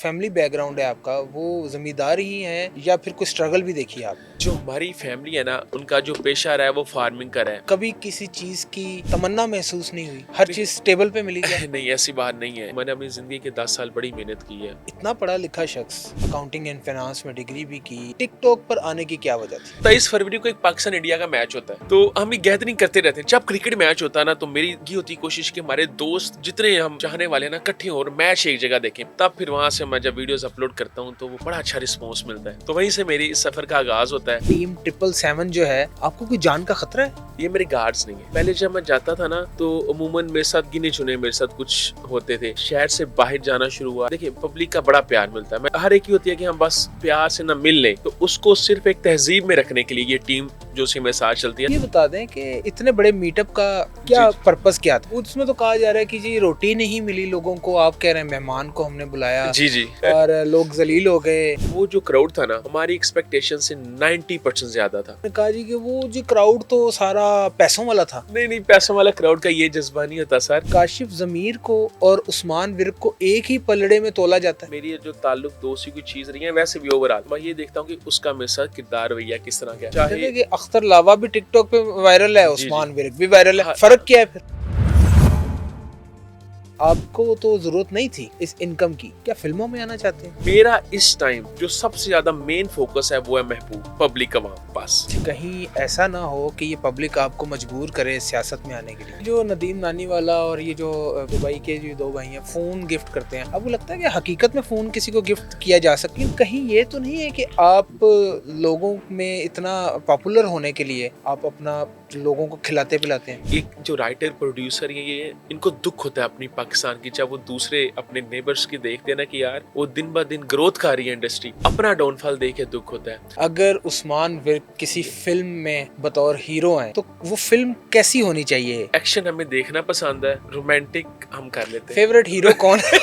Family background है आपका वो जमींदार ही है या फिर कोई स्ट्रगल भी देखी है आपने? जो हमारी फैमिली है ना, उनका जो पेशा रहा है वो फार्मिंग का रहा है। कभी किसी चीज की तमन्ना महसूस नहीं हुई? हर चीज टेबल पे मिली क्या? नहीं, ऐसी बात नहीं है। मैंने अपनी जिंदगी के 10 साल बड़ी मेहनत की है। इतना पढ़ा लिखा शख्स, अकाउंटिंग एंड फाइनेंस में डिग्री भी की, टिकटॉक पर आने की क्या वजह थी? 23 फरवरी को एक पाकिस्तान इंडिया का मैच होता है, तो हम ये गैदरिंग करते रहते हैं। जब क्रिकेट मैच होता है ना, तो मेरी ये होती कोशिश कि हमारे दोस्त जितने हम चाहने वाले हैं ना, इकट्ठे हो और मैच एक जगह देखें। तब फिर वहां से मैं जब वीडियोस अपलोड करता हूँ तो वो बड़ा अच्छा रिस्पॉन्स मिलता है। तो वहीं से मेरी इस सफर का आगाज होता है। टीम 777 जो है, आपको कोई जान का खतरा है? ये मेरे गार्ड्स नहीं है। पहले जब मैं जाता था ना, तो अमूमन मेरे साथ गिने चुने मेरे साथ कुछ होते थे। शहर से बाहर जाना शुरू हुआ, देखिए पब्लिक का बड़ा प्यार मिलता है। मैं हर एक की होती है कि हम बस प्यार से ना मिल लें, तो उसको सिर्फ एक तहजीब में रखने के लिए ये टीम जो सी मेरे साथ चलती है। ये बता दें कि इतने बड़े मीटअप का क्या पर्पस क्या था? उसमें तो कहा जा रहा है कि जी रोटी नहीं मिली लोगों को, आप कह रहे हैं मेहमान को हमने बुलाया जी जी। और लोग जलील हो गए। वो जो क्राउड था ना, हमारी एक्सपेक्टेशन से 90% ज्यादा था। मैंने कहा जी कि वो जी क्राउड तो सारा पैसों वाला था। नहीं, पैसों वाला क्राउड का ये जज्बा नहीं होता सर। काशिफ जमीर को और उस्मान विर्क को एक ही पलड़े में तोला जाता है। मेरी जो ताल्लुक दोस्ती की चीज रही है, वैसे भी ओवरऑल मैं ये देखता हूँ कि उसका मेरे साथ किरदार रवैया किस तरह का है। चाहे कि अख्तर लावा भी टिकटॉक पे वायरल है, जी, उस्मान विर्क भी वायरल है, हाँ। फर्क क्या है फिर? आपको तो जरूरत नहीं थी इस इनकम की, क्या फिल्मों में आना चाहते हैं? मेरा इस टाइम जो सबसे ज्यादा मेन फोकस है वो है महबूब, पब्लिक अवाम पास। कहीं ऐसा ना हो कि ये पब्लिक आपको मजबूर करे सियासत में आने के लिए। जो नदीम नानी वाला और ये जो दुबई के जो दो भाई हैं फोन गिफ्ट करते हैं, आपको लगता है कि हकीकत में फोन किसी को गिफ्ट किया जा सकता है? कहीं ये तो नहीं है कि आप लोगों में इतना पॉपुलर होने के लिए आप अपना लोगों को खिलाते पिलाते हैं? एक जो राइटर प्रोड्यूसर है, ये इनको दुख होता है अपनी पाकिस्तान की, जब वो दूसरे अपने नेबर्स की देखते हैं ना कि यार वो दिन ब दिन ग्रोथ कर रही है इंडस्ट्री, अपना डाउनफॉल देख के दुख होता है। अगर उस्मान विर्क किसी फिल्म में बतौर हीरो हैं तो वो फिल्म कैसी होनी चाहिए? एक्शन हमें देखना पसंद है, रोमांटिक हम कर लेते हैं। फेवरेट हीरो कौन है?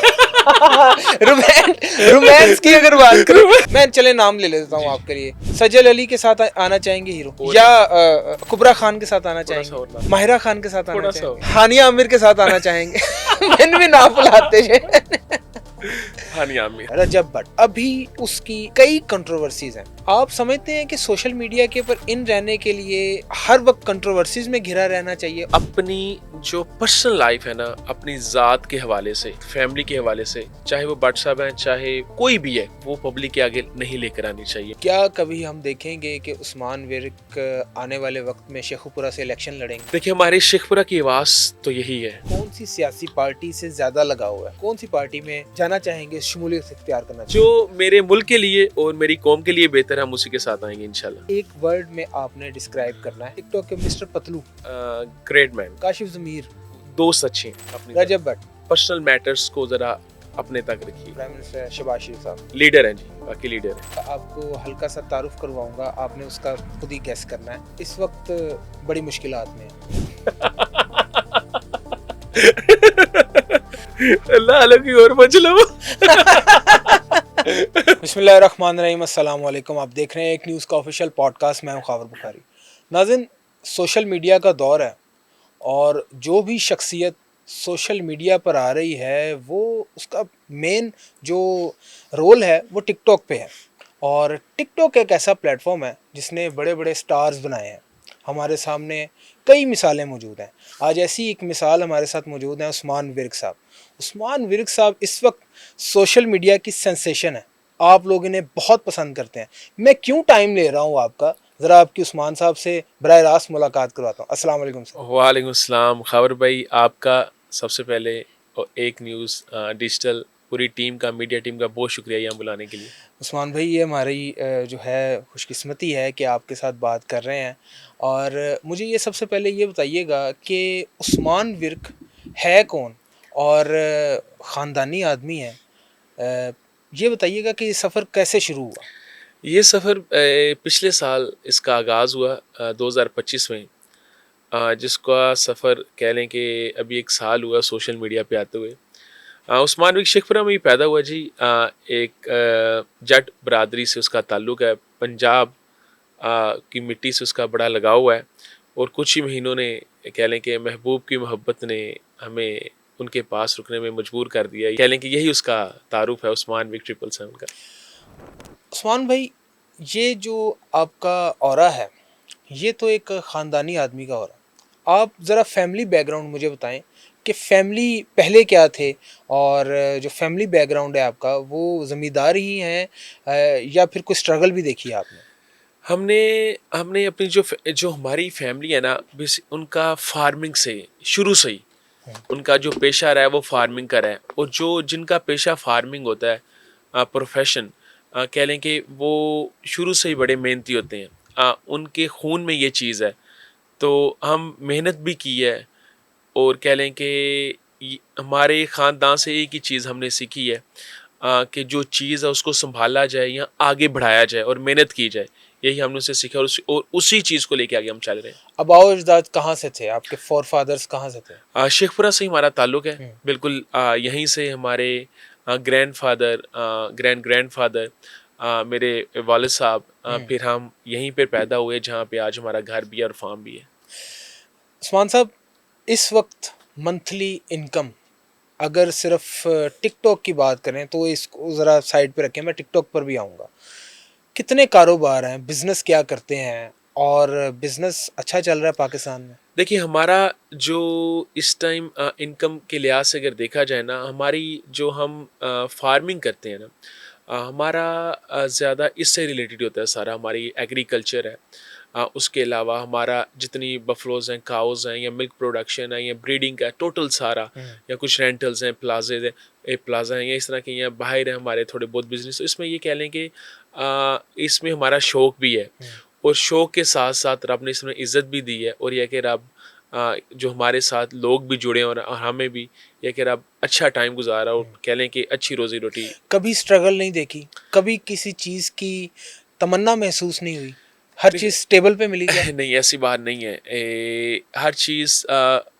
रोमांस की अगर बात करूं, मैं चले नाम ले लेता हूँ आपके लिए। सजल अली के साथ आना चाहेंगे हीरो, या कुबरा खान के साथ आना चाहेंगे, माहिरा खान के साथ आना चाहेंगे, हानिया आमिर के साथ आना चाहेंगे? मैंने भी नाम बुलाते हैं। हानिया आमिर, रजब भट्ट, अभी उसकी कई कंट्रोवर्सीज हैं। आप समझते हैं कि सोशल मीडिया के ऊपर इन रहने के लिए हर वक्त कंट्रोवर्सीज में घिरा रहना चाहिए? अपनी जो पर्सनल लाइफ है ना, अपनी जात के हवाले से, फैमिली के हवाले से, चाहे वो भट्ट साहब हैं चाहे कोई भी है, वो पब्लिक के आगे नहीं लेकर आनी चाहिए। क्या कभी हम देखेंगे कि उस्मान विर्क आने वाले वक्त में शेखुपुरा से इलेक्शन लड़ेंगे? देखिए, हमारी शेखपुरा की आवाज तो यही है। कौन सी सियासी पार्टी से ज्यादा लगाव हुआ है? कौन सी पार्टी में जाना चाहेंगे, शमूलियत इख्तियार करना चाहिए? जो मेरे मुल्क के लिए और मेरी कौम के लिए बेहतर है, हम उसी के साथ आएंगे इंशाल्लाह। एक वर्ड में आपने डिस्क्राइब करना है टिकटॉक के mister Patlu, great man, Kashif Zameer, दोस्त अच्छे हैं अपनी, रजब भट्ट, पर्सनल मैटर्स को जरा अपने तक रखिए। प्राइम मिनिस्टर शहबाज शरीफ साहब, लीडर हैं जी, बाकी लीडर हैं। आपको हल्का सा तारुफ करवाऊंगा, आपने उसका खुद ही गैस करना है। इस वक्त बड़ी मुश्किलात में है। अल्लाह अलग की और बच लो। बिस्मिल्लाहिर्रहमानिर्रहीम, अस्सलाम वालेकुम। आप देख रहे हैं एक न्यूज़ का ऑफिशियल पॉडकास्ट। मैं हूं खावर बुखारी। नाज़रीन, सोशल मीडिया का दौर है और जो भी शख्सियत सोशल मीडिया पर आ रही है वो उसका मेन जो रोल है वो टिकटॉक पे है। और टिकटॉक एक ऐसा प्लेटफॉर्म है जिसने बड़े बड़े स्टार्स बनाए हैं। हमारे सामने कई मिसालें मौजूद हैं। आज ऐसी एक मिसाल हमारे साथ मौजूद है उस्मान विर्क साहब। उस्मान विर्क साहब इस वक्त सोशल मीडिया की सेंसेशन है, आप लोग इन्हें बहुत पसंद करते हैं। मैं क्यों टाइम ले रहा हूँ आपका, ज़रा आपकी उस्मान साहब से बराह रास्त मुलाकात करवाता हूँ। अस्सलाम वालेकुम सर। वालेकुम सलाम खावर भाई, आपका सबसे पहले और एक न्यूज़ डिजिटल पूरी टीम का, मीडिया टीम का बहुत शुक्रिया यहाँ बुलाने के लिए। उस्मान भाई, ये हमारी जो है खुशकिस्मती है कि आपके साथ बात कर रहे हैं। और मुझे ये सबसे पहले ये बताइएगा कि उस्मान विर्क है कौन और ख़ानदानी आदमी है। ये बताइएगा कि ये सफ़र कैसे शुरू हुआ? ये सफ़र पिछले साल इसका आगाज़ हुआ 2025 में, जिसका सफ़र कह लें कि अभी एक साल हुआ सोशल मीडिया पे आते हुए। उस्मान विर्क शेखपुरा में ही पैदा हुआ जी। एक जट बरादरी से उसका ताल्लुक़ है, पंजाब की मिट्टी से उसका बड़ा लगाव हुआ है। और कुछ ही महीनों ने कह लें कि महबूब की मोहब्बत ने हमें उनके पास रुकने में मजबूर कर दिया। कह लें कि यही उसका तारुफ है, उस्मान विक्ट्री पल्स है उनका। उस्मान भाई, ये जो आपका ऑरा है, ये तो एक ख़ानदानी आदमी का ऑरा। आप ज़रा फैमिली बैकग्राउंड मुझे बताएं कि फैमिली पहले क्या थे, और जो फैमिली बैकग्राउंड है आपका वो ज़मींदार ही हैं, या फिर कोई स्ट्रगल भी देखी है आपने? हमने हमने अपनी जो हमारी फैमिली है ना, उनका फार्मिंग से शुरू से ही उनका जो पेशा रहा है वो फार्मिंग का रहा है। और जो जिनका पेशा फार्मिंग होता है, प्रोफेशन, कह लें कि वो शुरू से ही बड़े मेहनती होते हैं। उनके खून में ये चीज़ है। तो हम मेहनत भी की है, और कह लें कि हमारे ख़ानदान से एक ही चीज़ हमने सीखी है, कि जो चीज़ है उसको संभाला जाए या आगे बढ़ाया जाए और मेहनत की जाए। यही हमने उससे सीखा, और उसी चीज़ को लेके आगे हम चल रहे हैं। आबाओ अजदाद कहाँ से थे? आपके फोर फादर्स कहाँ से थे? शेखपुरा से ही हमारा ताल्लुक़ है। हम्म। बिल्कुल, यहीं से हमारे ग्रैंडफ़ादर, ग्रैंड-ग्रैंडफ़ादर, मेरे वालिद साहब, हम्म। फिर हम यहीं पे पैदा हुए जहाँ पे आज हमारा घर भी है और फार्म भी है। उस्मान साहब, इस वक्त मंथली इनकम अगर सिर्फ टिकटॉक की बात करें तो इसको ज़रा साइड पे रखें, मैं टिकटॉक पर भी आऊँगा। कितने कारोबार हैं, बिजनेस क्या करते हैं, और बिजनेस अच्छा चल रहा है पाकिस्तान में? देखिए, हमारा जो इस टाइम इनकम के लिहाज से अगर देखा जाए ना, हमारी जो हम फार्मिंग करते हैं ना, हमारा ज़्यादा इससे रिलेटेड होता है सारा। हमारी एग्रीकल्चर है, उसके अलावा हमारा जितनी बफलोज़ हैं, काउज़ हैं, या मिल्क प्रोडक्शन है, या ब्रीडिंग का टोटल सारा, या कुछ रेंटल्स हैं, प्लाज़े हैं, प्लाज़ा हैं, या इस तरह के या बाहर हैं हमारे थोड़े बहुत बिजनेस। तो इसमें ये कह लें कि इसमें हमारा शौक़ भी है, और शौक़ के साथ साथ रब ने इसमें इज़्ज़त भी दी है। और यह कि रब जो हमारे साथ लोग भी जुड़े हैं, और हमें भी यह कि रब अच्छा टाइम गुजारा, और कह लें कि अच्छी रोज़ी रोटी। कभी स्ट्रगल नहीं देखी? कभी किसी चीज़ की तमन्ना महसूस नहीं हुई? हर चीज़ देखिए, स्टेबल पे मिली क्या? नहीं, ऐसी बात नहीं है। हर चीज़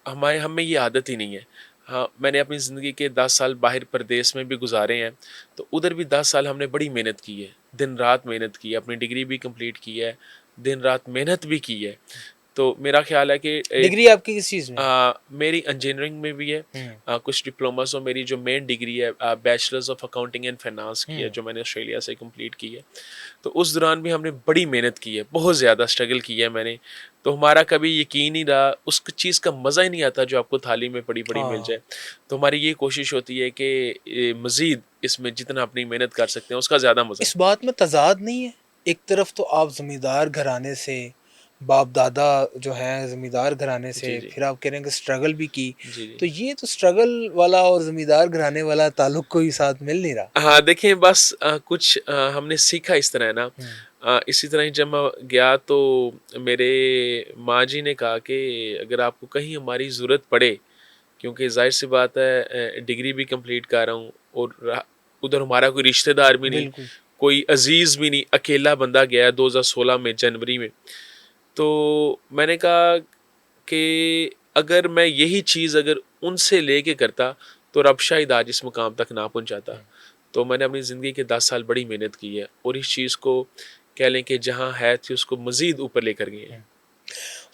हमारे हम में ये आदत ही नहीं है। हाँ, मैंने अपनी ज़िंदगी के 10 साल बाहर प्रदेश में भी गुज़ारे हैं, तो उधर भी 10 साल हमने बड़ी मेहनत की है, दिन-रात मेहनत की है, अपनी डिग्री भी कंप्लीट की है, दिन-रात मेहनत भी की है। तो मेरा ख़्याल है कि डिग्री आपकी किस चीज़ में? मेरी इंजीनियरिंग में भी है, कुछ डिप्लोमास, और मेरी जो मेन डिग्री है bachelors of accounting and finance की है, जो मैंने ऑस्ट्रेलिया से कंप्लीट की है। तो उस दौरान भी हमने बड़ी मेहनत की है, बहुत ज़्यादा स्ट्रगल की है मैंने। तो हमारा कभी यकीन ही रहा, उस चीज़ का मज़ा ही नहीं आता जो आपको थाली में पड़ी-पड़ी मिल हाँ। जाए। तो हमारी ये कोशिश होती है कि मज़ीद इसमें जितना अपनी मेहनत कर सकते हैं उसका ज़्यादा मज़ा इस है। बात में तज़ाद नहीं है? एक तरफ तो आप ज़मींदार घराने से, बाप-दादा जो हैं ज़मींदार घराने जी, से, जी। फिर आप कह रहे हैं कि स्ट्रगल भी की। जी, जी। तो ये तो स्ट्रगल वाला और ज़मींदार घराने वाला ताल्लुक कोई साथ मिल नहीं रहा। हाँ, देखिए, बस कुछ हमने सीखा इस तरह है ना। हुँ। इसी तरह ही जब मैं गया तो मेरे माँ जी ने कहा कि अगर आपको कहीं हमारी ज़रूरत पड़े, क्योंकि ज़ाहिर-सी बात है, डिग्री भी कंप्लीट कर रहा हूँ, और उधर हमारा कोई रिश्तेदार भी नहीं, बिल्कुल। कोई अज़ीज़ भी नहीं, अकेला बंदा गया है 2016 में जनवरी में। तो मैंने कहा कि अगर मैं यही चीज़ अगर उनसे लेके करता, तो रब शायद आज इस मुकाम तक ना पहुँचाता। तो मैंने अपनी ज़िंदगी के 10 साल बड़ी मेहनत की है, और इस चीज़ को कह लें कि जहाँ है थी उसको मज़ीद ऊपर लेकर गए हैं।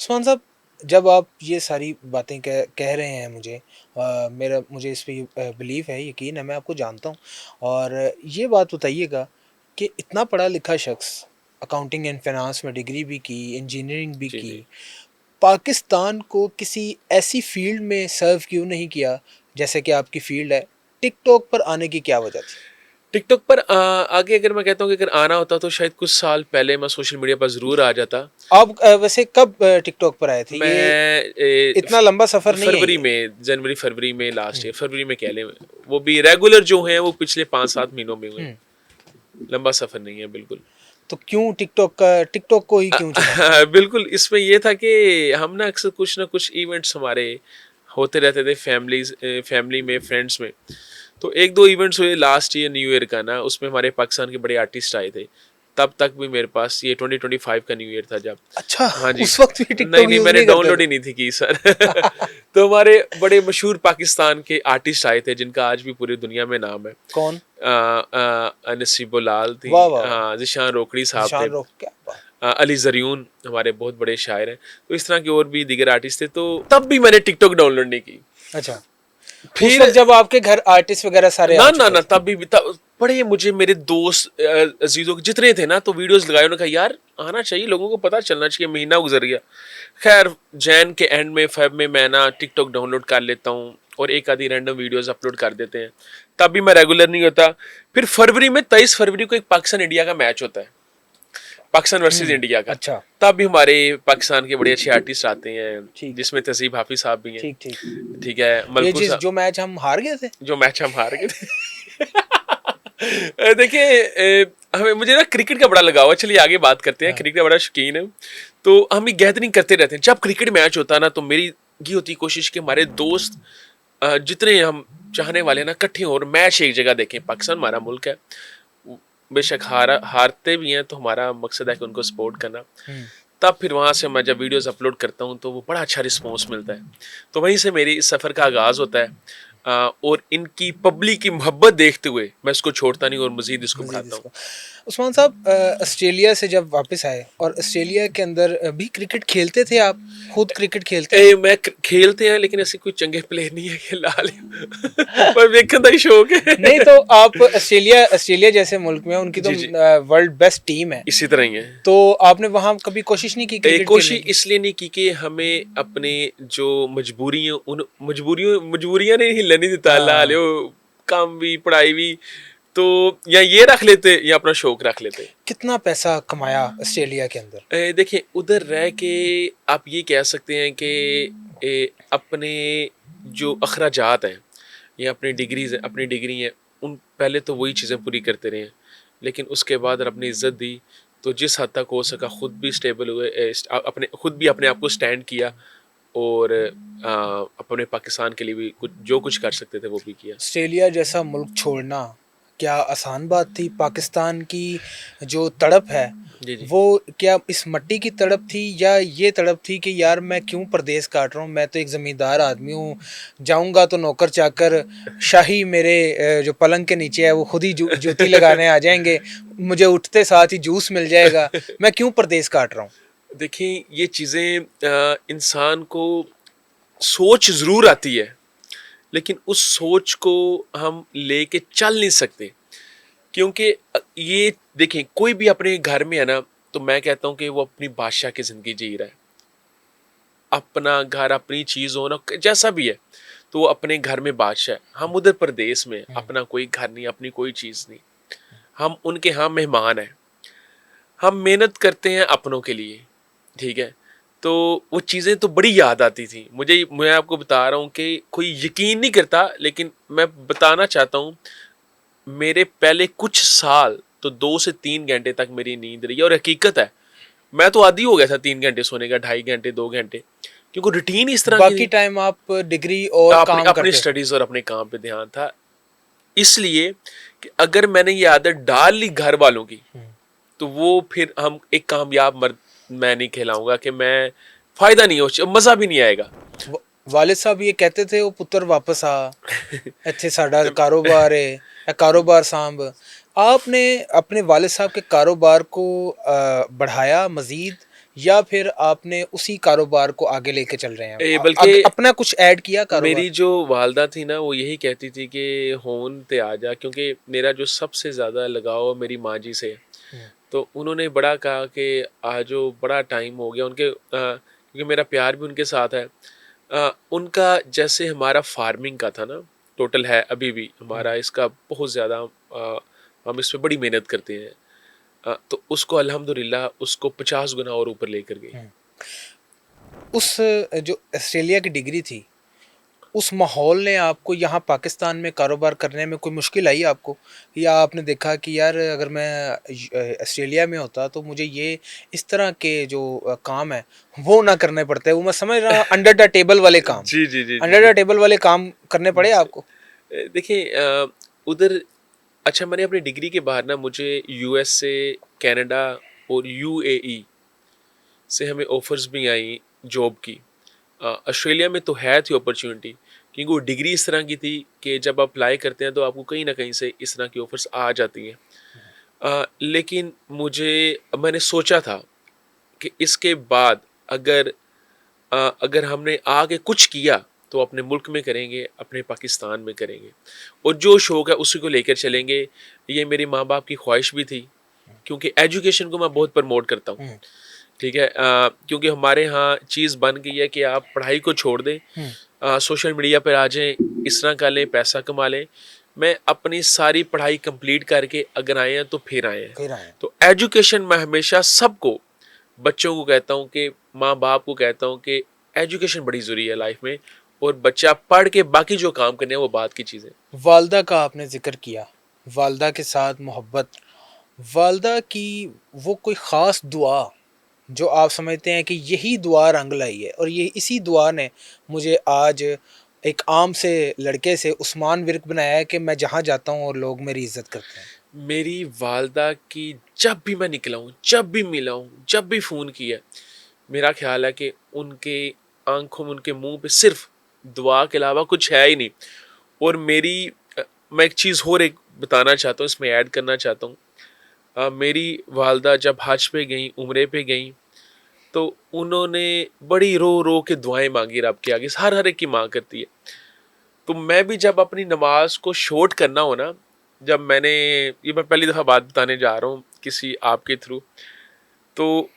उस्मान साहब, जब आप ये सारी बातें कह रहे हैं मुझे, मुझे इस पे बिलीव है, यकीन है, मैं आपको जानता हूँ। और ये बात बताइएगा कि इतना पढ़ा लिखा शख्स, अकाउंटिंग एंड फाइनेंस में डिग्री भी की, इंजीनियरिंग भी जी, की, जी। पाकिस्तान को किसी ऐसी फील्ड में सर्व क्यों नहीं किया जैसे कि आपकी फील्ड है? टिकटॉक पर आने की क्या वजह थी? टिकटॉक पर आगे अगर मैं कहता हूँ कि अगर आना होता तो शायद कुछ साल पहले मैं सोशल मीडिया पर ज़रूर आ जाता। आप वैसे कब टिकटॉक पर आए थे? ये मैं इतना लंबा सफ़र नहीं है फरवरी ये। में, जनवरी-फरवरी में, लास्ट हुँ। ईयर फरवरी में कह लें। वो भी रेगुलर जो हैं वो पिछले 5-7 महीनों में हुए हैं। हुँ। लंबा सफ़र नहीं है बिल्कुल। तो क्यों टिकटॉक को ही क्यों चुना? बिल्कुल, इसमें ये था कि हम ना अक्सर कुछ ना कुछ इवेंट्स हमारे होते रहते थे फैमिली में, फ्रेंड्स में। तो 1-2 इवेंट्स हुए लास्ट ईयर न्यू ईयर का ना, उसमें हमारे पाकिस्तान के बड़े आर्टिस्ट आए थे। तब तक भी मेरे पास ये 2025 का न्यू ईयर था जब। अच्छा, हाँ जी। उस वक़्त भी नहीं, टिकटॉक नहीं, यूज़ मैंने नहीं करते डाउनलोड थे? ही नहीं थी की सर। तो हमारे बड़े मशहूर पाकिस्तान के आर्टिस्ट आए थे जिनका आज भी पूरी दुनिया में नाम है। कौन? नसीबो लाल थी, वाह, वाह, वाह! ज़ीशान रोकड़ी साहब थे, ज़ीशान रोख क्या बात! अली ज़रियून हमारे बहुत बड़े शायर हैं। तो इस तरह के और भी दीगर आर्टिस्ट थे, तो तब भी मैंने टिकटॉक डाउनलोड नहीं की। अच्छा, उस फिर वक्त जब आपके घर आर्टिस्ट वगैरह सारे आ ना ना चुके ना थे? बड़े मुझे मेरे दोस्त अजीजों के जितने थे ना, तो वीडियोस लगाए, उन्होंने कहा यार आना चाहिए, लोगों को पता चलना चाहिए। महीना गुजर गया। खैर जैन के एंड में, फेब में मैं ना टिकटॉक डाउनलोड कर लेता हूँ और एक आधी रैंडम वीडियोस अपलोड कर देते हैं। तब भी मैं रेगुलर नहीं होता। फिर फरवरी में 23 फरवरी को एक पाकिस्तान इंडिया का मैच होता है, पाकिस्तान वर्सेस इंडिया का। अच्छा। तब भी हमारे पाकिस्तान के बड़े अच्छे आर्टिस्ट आते हैं, ठीक जिसमें तहसीब हाफिज साहब भी हैं। ठीक ठीक। ठीक है, ये मलकू जिस साहब। जो मैच हम हार गए थे? जो मैच हम हार गए थे। देखिए, हमें मुझे ना क्रिकेट का बड़ा लगाव है। चलिए आगे बात करते हैं, हाँ। क्रिकेट का बड़ा शौकीन है। तो हम ये गैदरिंग करते रहते हैं। जब क्रिकेट मैच होता है ना, तो मेरी ये होती कोशिश कि हमारे दोस्त जितने हम चाहने वाले हैं ना, इकट्ठे हो और मैच एक जगह देखें। पाकिस्तान हमारा मुल्क है, बेशक हारते भी हैं, तो हमारा मकसद है कि उनको सपोर्ट करना। हम्म। तब फिर वहाँ से मैं जब वीडियोस अपलोड करता हूँ, तो वो बड़ा अच्छा रिस्पॉन्स मिलता है। तो वहीं से मेरी इस सफ़र का आगाज़ होता है। और इनकी पब्लिक की मोहब्बत देखते हुए मैं इसको छोड़ता नहीं और मज़ीद इसको मजीद बढ़ाता हूँ। इसको, उस्मान साहब, ऑस्ट्रेलिया से जब वापस आए और ऑस्ट्रेलिया के अंदर भी क्रिकेट खेलते थे आप? खुद क्रिकेट खेलते हैं? खेलते हैं, लेकिन ऐसे कोई चंगे प्लेयर नहीं है कि ला ले। पर देखने का ही शौक नहीं है। तो आप ऑस्ट्रेलिया ऑस्ट्रेलिया जैसे मुल्क में, उनकी तो जी जी, वर्ल्ड बेस्ट टीम है, इसी तरह ही है। तो आपने वहां कभी कोशिश नहीं की क्रिकेट खेलने कोशिश की? इसलिए नहीं की कि हमें अपने जो मजबूरियों, उन मजबूरियां ने हिलने नहीं देता। ला हाँ। लो, काम भी, पढ़ाई भी। तो या ये रख लेते या अपना शौक रख लेते। कितना पैसा कमाया ऑस्ट्रेलिया के अंदर? देखिए, उधर रह के आप ये कह सकते हैं कि अपने जो अखराजात हैं या अपनी डिग्रीज हैं, अपनी डिग्री हैं, उन पहले तो वही चीज़ें पूरी करते रहे हैं। लेकिन उसके बाद अगर अपनी इज्जत दी, तो जिस हद तक हो सका खुद भी स्टेबल हुए, अपने खुद भी अपने आप को स्टैंड किया। और अपने पाकिस्तान के लिए भी कुछ जो कुछ कर सकते थे वो भी किया। ऑस्ट्रेलिया जैसा मुल्क छोड़ना क्या आसान बात थी? पाकिस्तान की जो तड़प है, जी जी। वो क्या इस मट्टी की तड़प थी, या ये तड़प थी कि यार मैं क्यों परदेश काट रहा हूँ, मैं तो एक ज़मींदार आदमी हूँ, जाऊँगा तो नौकर चाकर शाही मेरे जो पलंग के नीचे है वो खुद ही जूती लगाने आ जाएंगे, मुझे उठते साथ ही जूस मिल जाएगा, मैं क्यों परदेश काट रहा हूँ? देखिए, ये चीज़ें इंसान को सोच ज़रूर आती है, लेकिन उस सोच को हम लेके चल नहीं सकते। क्योंकि ये देखें, कोई भी अपने घर में है ना, तो मैं कहता हूँ कि वो अपनी बादशाह की ज़िंदगी जी रहा है। अपना घर, अपनी चीज़ हो ना, जैसा भी है, तो वो अपने घर में बादशाह है। हम उधर प्रदेश में, हम्म। अपना कोई घर नहीं, अपनी कोई चीज़ नहीं। हम उनके यहाँ मेहमान हैं। हम मेहनत करते हैं अपनों के लिए। ठीक है, तो वो चीज़ें तो बड़ी याद आती थी मुझे। मैं आपको बता रहा हूँ कि कोई यकीन नहीं करता, लेकिन मैं बताना चाहता हूँ। मेरे पहले कुछ साल तो 2 से 3 घंटे तक मेरी नींद रही है, और हकीकत है, मैं तो आदी हो गया था 3 घंटे सोने का, 2.5 घंटे 2 घंटे, क्योंकि रूटीन इस तरह की बाकी थी। टाइम आप डिग्री और अपनी काम अपनी करते थे? स्टडीज और अपने काम पे ध्यान था। इसलिए कि अगर मैंने ये आदत डाल ली घर वालों की, हम्म। तो वो फिर हम एक कामयाब मर्द मैं नहीं कहलाऊंगा, कि मैं फायदा नहीं हो, मजा भी नहीं आएगा। व- वालिद साहब ये कहते थे, वो पुत्र वापस आ, ਇੱਥੇ ਸਾਡਾ कारोबार है, या कारोबार सांभ। आपने अपने वालिद साहब के कारोबार को बढ़ाया मज़ीद, या फिर आपने उसी कारोबार को आगे लेके चल रहे हैं? बल्कि अपना कुछ ऐड किया कारोबार? मेरी जो वालदा थी ना, वो यही कहती थी कि होन ते आ जा, क्योंकि मेरा जो सबसे ज़्यादा लगाव मेरी माँ जी से है। हम्म। तो उन्होंने बड़ा कहा कि आज जो बड़ा टाइम हो गया उनके, क्योंकि मेरा प्यार भी उनके साथ है। उनका जैसे हमारा फार्मिंग का था ना, टोटल है अभी भी हम्म। हमारा इसका बहुत ज़्यादा, हम इस पे बड़ी मेहनत करते हैं। तो उसको अल्हम्दुलिल्लाह उसको 50 गुना और ऊपर लेकर गई। हम्म। उस जो ऑस्ट्रेलिया की डिग्री थी, उस माहौल ने आपको यहाँ पाकिस्तान में कारोबार करने में कोई मुश्किल आई आपको? या आपने देखा कि यार अगर मैं ऑस्ट्रेलिया में होता तो मुझे ये इस तरह के जो काम है वो ना करने पड़ते? वो मैं समझ रहा हूँ, अंडर द टेबल वाले काम, जी जी जी जी अंडर जी द टेबल वाले काम करने पड़े जी। आपको? देखिए, उधर, अच्छा, मैंने अपनी डिग्री के बाद ना, मुझे यूएस से, कनाडा और यूएई से हमें ऑफर्स भी आई जॉब की। ऑस्ट्रेलिया में तो है थी अपॉर्चुनिटी, क्योंकि वो डिग्री इस तरह की थी कि जब आप अप्लाई करते हैं तो आपको कहीं ना कहीं से इस तरह की ऑफर्स आ जाती हैं। लेकिन मैंने सोचा था कि इसके बाद अगर अगर हमने आगे कुछ किया, तो अपने मुल्क में करेंगे, अपने पाकिस्तान में करेंगे, और जो शौक़ है उसी को लेकर चलेंगे। ये मेरे माँ बाप की ख्वाहिश भी थी, क्योंकि एजुकेशन को मैं बहुत प्रमोट करता हूँ, हुँ, ठीक है। क्योंकि हमारे यहाँ चीज़ बन गई है कि आप पढ़ाई को छोड़ दें, हुँ, सोशल मीडिया पर आ जाएँ, इस तरह कर लें, पैसा कमा लें। मैं अपनी सारी पढ़ाई कंप्लीट करके अगर आए हैं तो फिर आए हैं। फिर आए। तो एजुकेशन मैं हमेशा सबको, बच्चों को कहता हूँ कि माँ बाप को कहता हूँ कि एजुकेशन बड़ी ज़रूरी है लाइफ में, और बच्चा पढ़ के बाकी जो काम करने हैं वो बात की चीज़ें। वालदा का आपने ज़िक्र किया, वालदा के साथ मोहब्बत, वालदा की वो कोई ख़ास दुआ जो आप समझते हैं कि यही दुआ रंग लाई है और ये इसी दुआ ने मुझे आज एक आम से लड़के से उस्मान विर्क बनाया है कि मैं जहाँ जाता हूँ और लोग मेरी इज़्ज़त करते हैं। मेरी वालदा की जब भी मैं निकला हूँ, जब भी मिला हूँ, जब भी फ़ोन किया, मेरा ख़्याल है कि उनके आँखों में, उनके मुँह पे सिर्फ़ दुआ के अलावा कुछ है ही नहीं। और मेरी मैं एक चीज़ और एक बताना चाहता हूँ, इसमें ऐड करना चाहता हूँ। मेरी वालदा जब हज पे गईं, उम्रे पे गईं, तो उन्होंने बड़ी रो-रो के दुआएँ माँगी रब के आगे, हर एक की माँ करती है। तो मैं भी जब अपनी नमाज़ को शॉर्ट करना हो ना, जब मैंने, ये मैं पहली दफ़ा बात बताने जा रहा हूँ किसी आपके थ्रू, तो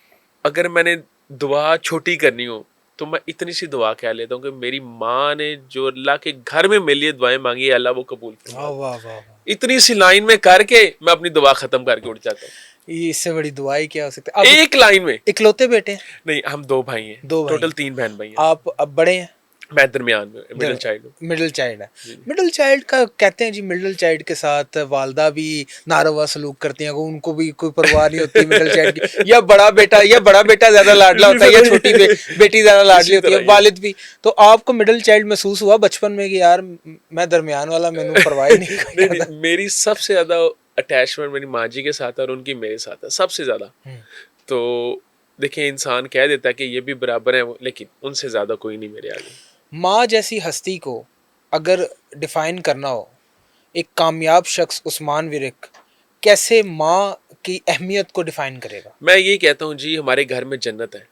अगर मैंने दुआ छोटी करनी हो, तो मैं इतनी सी दुआ कह लेता हूँ कि मेरी माँ ने जो अल्लाह के घर में मेरे लिए दुआएँ माँगी है, अल्लाह वो कबूल फरमा वाह, ले। वाह, वाह, वाह! इतनी सी लाइन में करके मैं अपनी दुआ ख़त्म करके उठ जाता हूँ। ये इससे बड़ी दुआ ही क्या हो सकती है? आप एक लाइन में। इकलौते बेटे हैं? नहीं, हम 2 भाई हैं, 2 भाई टोटल हैं। 3 बहन-भाई हैं। आप अब बड़े हैं? मैं दरमियान में, मिडल दर चाइल्ड हूँ। मिडल चाइल्ड है। जी, जी। मिडल चाइल्ड का कहते हैं जी, मिडल चाइल्ड के साथ वालदा भी नारवा सलूक करती हैं, उनको भी कोई परवाह नहीं होती मिडल चाइल्ड की, या बड़ा बेटा ज़्यादा लाडला जी, होता है या पता छोटी नहीं। बेटी ज़्यादा लाडली इसी होती है, तरह ही है। वालिद भी। तो आपको मिडल चाइल्ड महसूस हुआ बचपन में कि यार मैं दरमियान वाला, मैनू परवाह ही नहीं कोई नहीं, ज़्यादा? नहीं, मेरी सबसे ज़्यादा अटैचमेंट मेरी माँ जी के साथ है और उनकी मेरे साथ है, सबसे ज़्यादा। हुँ। तो देखिए, इंसान कह देता है कि ये भी बराबर है वो, लेकिन उनसे ज़्यादा कोई नहीं मेरे आगे। माँ जैसी हस्ती को अगर डिफाइन करना हो, एक कामयाब शख्स उस्मान विरिक कैसे माँ की अहमियत को डिफाइन करेगा? मैं ये कहता हूँ जी, हमारे घर में जन्नत है।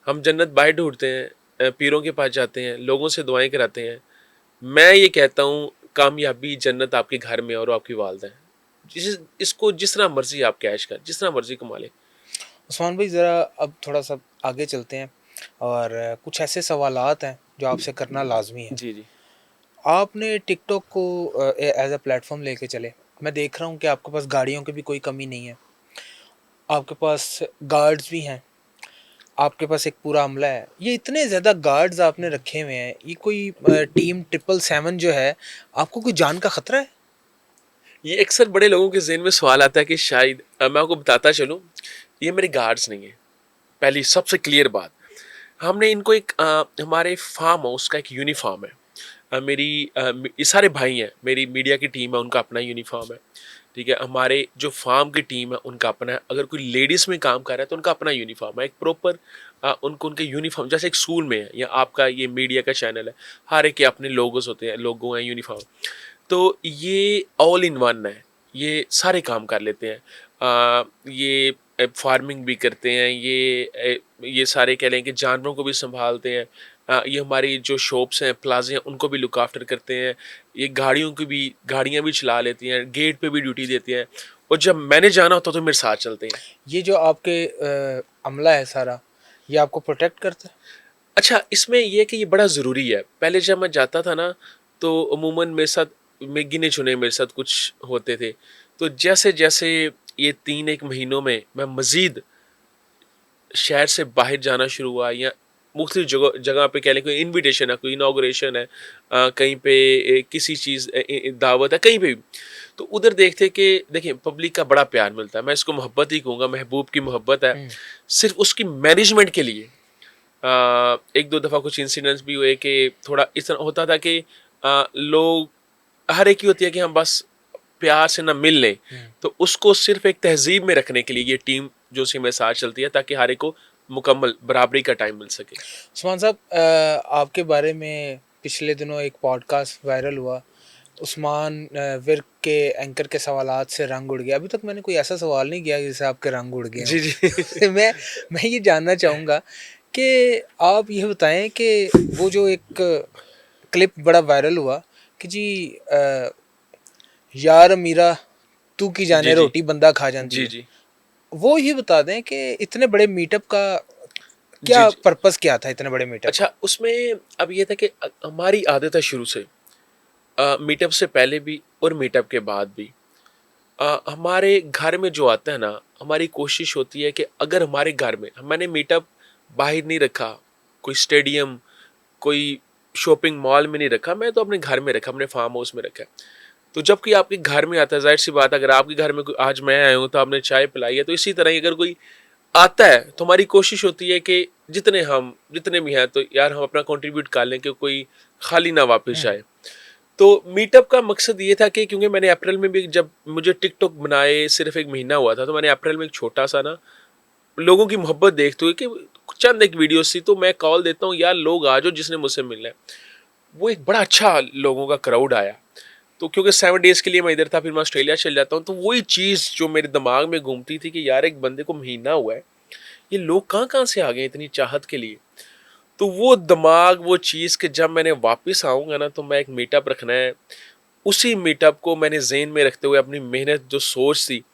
हम जन्नत बाहर ढूँढते हैं, पीरों के पास जाते हैं, लोगों से दुआएँ कराते हैं। मैं ये कहता हूँ, कामयाबी जन्नत आपके घर में है और वो आपकी वालदा है। इसको जिस तरह मर्ज़ी आप कैश करें, जिस तरह मर्ज़ी कमा लें। उस्मान भाई ज़रा अब थोड़ा-सा आगे चलते हैं और कुछ ऐसे सवालात हैं जो आपसे करना लाज़मी है। जी, जी। आपने टिकटॉक को एज़ अ प्लेटफ़ॉर्म लेके चले। मैं देख रहा हूँ कि आपके पास गाड़ियों की भी कोई कमी नहीं है। आपके पास गार्ड्स भी हैं, आपके पास एक पूरा अमला है। ये इतने ज़्यादा गार्ड्स आपने रखे हुए हैं, ये कोई टीम 777 जो है, आपको कोई जान का खतरा है? ये अक्सर बड़े लोगों के ज़हन में सवाल आता है कि शायद, मैं आपको बताता चलूँ, ये मेरे गार्ड्स नहीं हैं। पहली सबसे क्लियर बात, हमने इनको एक, हमारे फार्म हाउस का एक यूनिफ़ॉर्म है। ये सारे भाई हैं, मेरी मीडिया की टीम है, उनका अपना यूनिफ़ॉर्म है, ठीक है। हमारे जो फार्म की टीम है उनका अपना है, अगर कोई लेडीज़ में काम कर रहा है तो उनका अपना यूनिफ़ॉर्म है, एक प्रॉपर, उनको उनके यूनिफ़ॉर्म जैसे एक स्कूल में है या आपका ये मीडिया का चैनल है, हर एक के अपने लोगोस होते हैं, लोगो हैं, यूनिफ़ॉर्म। तो ये ऑल इन वन है, ये सारे काम कर लेते हैं। ये फार्मिंग भी करते हैं, ये सारे कह लें कि जानवरों को भी सँभालते हैं। ये हमारी जो शॉप्स हैं, प्लाज़े हैं, उनको भी लुक आफ्टर करते हैं। ये गाड़ियाँ भी चला लेती हैं, गेट पे भी ड्यूटी देती हैं, और जब मैंने जाना होता है तो मेरे साथ चलते हैं। ये जो आपके अमला है सारा, ये आपको प्रोटेक्ट करता है? अच्छा, इसमें ये है कि ये बड़ा ज़रूरी है। पहले जब मैं जाता था ना, तो अमूमन मेरे साथ, में गिने-चुने मेरे साथ कुछ होते थे। तो जैसे-जैसे ये 3-1 महीनों में मैं मज़ीद शहर से बाहर जाना शुरू हुआ, या मुख्तलिफ जगह जगह पे कह लें, कोई इन्विटेशन है, कोई इनॉग्रेशन है, कहीं पे किसी चीज़ दावत है, कहीं पे भी, तो उधर देखते कि देखिए पब्लिक का बड़ा प्यार मिलता है। मैं इसको मोहब्बत ही कहूँगा, महबूब की मोहब्बत है। हुँ। सिर्फ़ उसकी मैनेजमेंट के लिए 1-2 दफ़ा कुछ इंसिडेंट्स भी हुए कि थोड़ा इस तरह होता था कि लोग, हर एक की होती है कि हम बस प्यार से ना मिल लें, हुँ। तो उसको सिर्फ़ एक तहज़ीब में रखने के लिए ये टीम जो उसी में साथ चलती है, ताकि हर एक को मुकम्मल बराबरी का टाइम मिल सके। उस्मान साहब आपके बारे में पिछले दिनों एक पॉडकास्ट वायरल हुआ। उस्मान विर्क के एंकर के सवालात से रंग उड़ गया। अभी तक मैंने कोई ऐसा सवाल नहीं किया जिससे आपके रंग उड़ गए हों। जी, जी। मैं ये जानना चाहूँगा कि आप ये बताएं कि वो जो एक क्लिप बड़ा वायरल हुआ कि जी यार मीरा तू की जी, जाने जी। रोटी बंदा खा जाती जी, है, जी। वो ये बता दें कि इतने बड़े मीटअप का जी, क्या जी। पर्पस क्या था, इतने बड़े मीटअप का? अच्छा, उसमें अब ये था कि हमारी आदत है शुरू से, मीटअप से पहले भी और मीटअप के बाद भी, हमारे घर में जो आता है ना, हमारी कोशिश होती है कि अगर हमारे घर में मैंने मीटअप बाहर नहीं रखा, कोई स्टेडियम, कोई शॉपिंग मॉल में नहीं रखा, मैं तो अपने घर में रखा, अपने फार्म हाउस में रखा है। तो जब कोई आपके घर में आता है, ज़ाहिर सी बात है, अगर आपके घर में कोई, आज मैं आया हूँ तो आपने चाय पिलाई है, तो इसी तरह ही अगर कोई आता है तो हमारी कोशिश होती है कि जितने भी हैं तो यार हम अपना कंट्रीब्यूट कर लें कि कोई खाली ना वापस हम्म। जाए। तो मीटअप का मकसद ये था कि क्योंकि मैंने अप्रैल में भी, जब मुझे टिकटॉक बनाए सिर्फ एक महीना हुआ था, तो मैंने अप्रैल में एक छोटा सा ना, लोगों की मोहब्बत देखते हुए कि चंद एक वीडियो सी, तो मैं कॉल देता हूँ यार लोग आ जाओ जिसने मुझसे मिलना है। वो एक बड़ा अच्छा लोगों का क्राउड आया। तो क्योंकि 7 डेज के लिए मैं इधर था, फिर मैं ऑस्ट्रेलिया चल जाता हूँ, तो वही चीज़ जो मेरे दिमाग में घूमती थी कि यार एक बंदे को महीना हुआ है, ये लोग कहाँ कहाँ से आ गए इतनी चाहत के लिए। तो वो दिमाग, वो चीज़ कि जब मैंने वापस आऊँगा ना, तो मैं एक मीटअप रखना है। उसी मीटअप को मैंने ज़हन में रखते हुए अपनी मेहनत जो सोच थी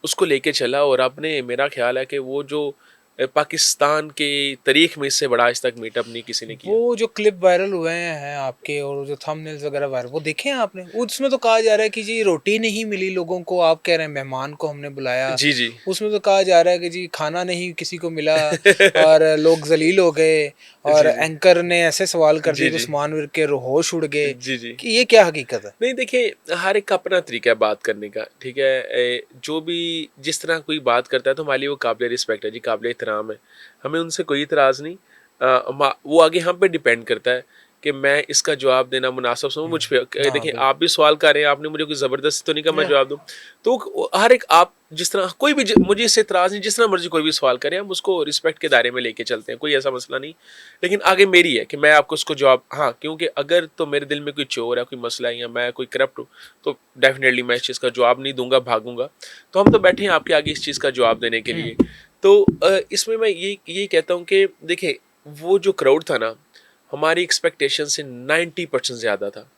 उसको लेके चला, और आपने, मेरा ख्याल है कि वो जो पाकिस्तान के तारीख में इससे बड़ा आज तक मीटअप नहीं किसी ने किया। वो जो क्लिप वायरल हुए हैं आपके और जो थंबनेल्स वगैरह वायरल, वो देखे हैं आपने? वो उसमें तो कहा जा रहा है कि जी रोटी नहीं मिली लोगों को, आप कह रहे हैं मेहमान को हमने बुलाया। जी, जी। उसमें तो कहा जा रहा है कि जी खाना नहीं किसी को मिला और लोग जलील हो गए और जी, जी। एंकर ने ऐसे सवाल कर दिए जी, कि जी। उस्मान विर्क के होश उड़ गए। जी, जी। कि ये क्या हकीकत है? नहीं देखिए, हर एक का अपना तरीका है बात करने का, ठीक है? जो भी जिस तरह कोई बात करता है तो हमारे लिए वो काबिल रिस्पेक्ट है जी, काबिल एहतराम है। हमें उनसे कोई इतराज़ नहीं। वो आगे हम पे डिपेंड करता है कि मैं इसका जवाब देना मुनासिब समझूँ मुझ पे। हाँ देखिए, बिल्कुल। आप भी सवाल कर रहे हैं, आपने मुझे कोई ज़बरदस्ती तो नहीं कहा मैं या जवाब दूँ। तो हर एक, आप जिस तरह कोई भी मुझे इससे इतराज़ नहीं, जिस तरह मर्ज़ी कोई भी सवाल करें, हम उसको रिस्पेक्ट के दायरे में लेके चलते हैं, कोई ऐसा मसला नहीं। लेकिन आगे मेरी है कि मैं आपको उसको जवाब, हाँ, क्योंकि अगर तो मेरे दिल में कोई चोर है, कोई मसला है या मैं कोई करप्ट हूँ, तो डेफ़िनेटली मैं इस चीज़ का जवाब नहीं दूँगा, भागूँगा। तो हम तो बैठे हैं आपके आगे इस चीज़ का जवाब देने के लिए। तो इसमें मैं ये कहता हूँ कि देखिए, वो जो क्राउड था ना, हमारी एक्सपेक्टेशन से 90% ज़्यादा था।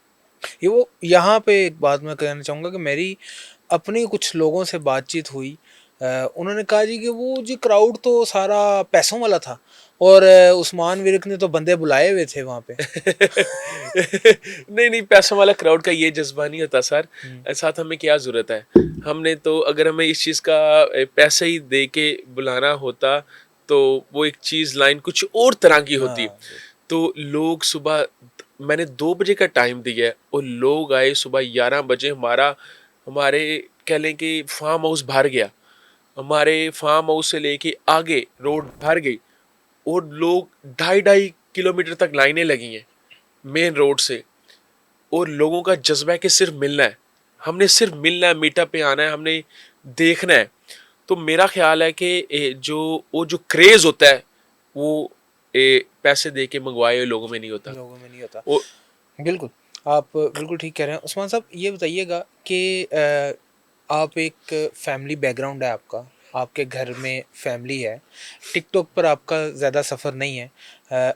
ये वो यहाँ पे एक बात मैं कहना चाहूँगा कि मेरी अपनी कुछ लोगों से बातचीत हुई। उन्होंने कहा जी कि वो जी क्राउड तो सारा पैसों वाला था और उस्मान विर्क ने तो बंदे बुलाए हुए थे वहाँ पे। नहीं, नहीं, पैसों वाला क्राउड का ये जज़्बा नहीं होता सर। हुँ। साथ हमें क्या ज़रूरत है? हमने तो, अगर हमें इस चीज़ का पैसे ही दे के बुलाना होता, तो वो एक चीज़, लाइन कुछ और तरह की होती। हाँ, तो लोग सुबह, मैंने 2 बजे का टाइम दिया है और लोग आए सुबह 11 बजे। हमारे कह लें कि फार्म हाउस भर गया। हमारे फार्म हाउस से लेके आगे रोड भर गई, और लोग ढाई ढाई किलोमीटर तक लाइनें लगी हैं मेन रोड से। और लोगों का जज्बा है कि सिर्फ मिलना है, हमने सिर्फ मिलना है, मीटअप पे आना है, हमने देखना है। तो मेरा ख्याल है कि वो जो क्रेज होता है, वो पैसे दे के मंगवाए हुए लोगों में नहीं होता। लोगों में नहीं होता। वो बिल्कुल, आप बिल्कुल ठीक कह रहे हैं। उस्मान साहब ये बताइएगा कि आप एक फैमिली बैकग्राउंड है आपका, आपके घर में फैमिली है, टिकटॉक पर आपका ज़्यादा सफ़र नहीं है।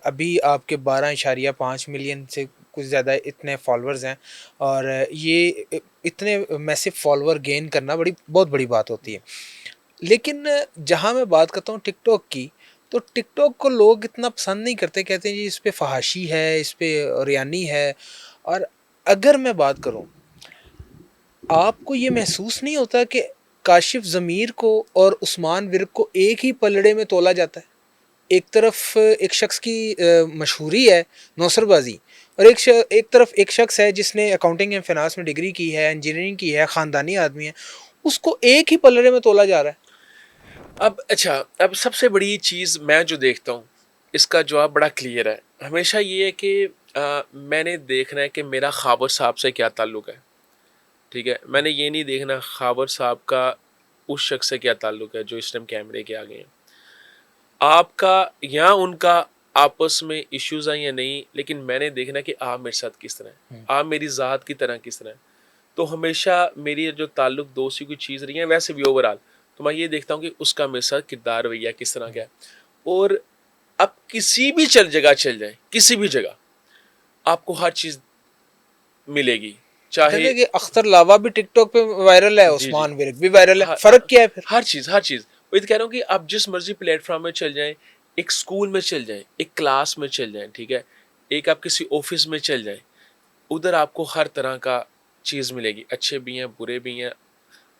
अभी आपके 12.5 मिलियन से कुछ ज़्यादा इतने फॉलोअर्स हैं और ये इतने मैसिव फॉलोअर गेन करना बहुत बड़ी बात होती है। लेकिन जहाँ मैं बात करता हूँ टिकटॉक की, तो टिकटॉक को लोग इतना पसंद नहीं करते, कहते हैं जी इस पे फ़हाशी है, इस पे रियानी है। और अगर मैं बात करूँ, आपको ये महसूस नहीं होता कि काशिफ़ ज़मीर को और उस्मान विर्क को एक ही पलड़े में तोला जाता है? एक तरफ एक शख्स की मशहूरी है, नौसरबाज़ी, और एक तरफ एक शख्स है जिसने अकाउंटिंग एंड फ़ाइनेंस में डिग्री की है, इंजीनियरिंग की है, ख़ानदानी आदमी है, उसको एक ही पलड़े में तोला जा रहा है। अब अच्छा, अब सबसे बड़ी चीज़ मैं जो देखता हूँ, इसका जवाब बड़ा क्लियर है। हमेशा ये है कि मैंने देखना है कि मेरा ख़ाबर साहब से क्या ताल्लुक़ है, ठीक है? मैंने ये नहीं देखना ख़ाबर साहब का उस शख्स से क्या ताल्लुक़ है जो इस टाइम कैमरे के आगे हैं। आपका या उनका आपस में इश्यूज़ हैं या नहीं, लेकिन मैंने देखना है कि आप मेरे साथ किस तरह हैं, हुँ, आप मेरी ज़ात की तरह किस तरह हैं। तो हमेशा मेरी जो ताल्लुक़ दोस्ती की चीज़ रही है, वैसे भी ओवरऑल, तो मैं ये देखता हूँ कि उसका मेरे साथ किरदार रवैया किस तरह का हुँ, है। और आप किसी भी जगह चल जाए, किसी भी जगह आपको हर चीज मिलेगी, चाहे जैसे कि अख्तर लावा भी टिकटॉक पे वायरल है, जी जी उस्मान विर्क भी वायरल है, हर फर्क क्या है फिर? हर चीज, हर चीज। वही तो कह रहा हूँ कि आप जिस मर्जी प्लेटफॉर्म में चल जाएं, एक स्कूल में चल जाएं, एक क्लास में चल जाएं, ठीक है, एक आप किसी ऑफिस में चल जाएं, उधर आपको हर तरह का चीज मिलेगी, अच्छे भी हैं बुरे भी हैं।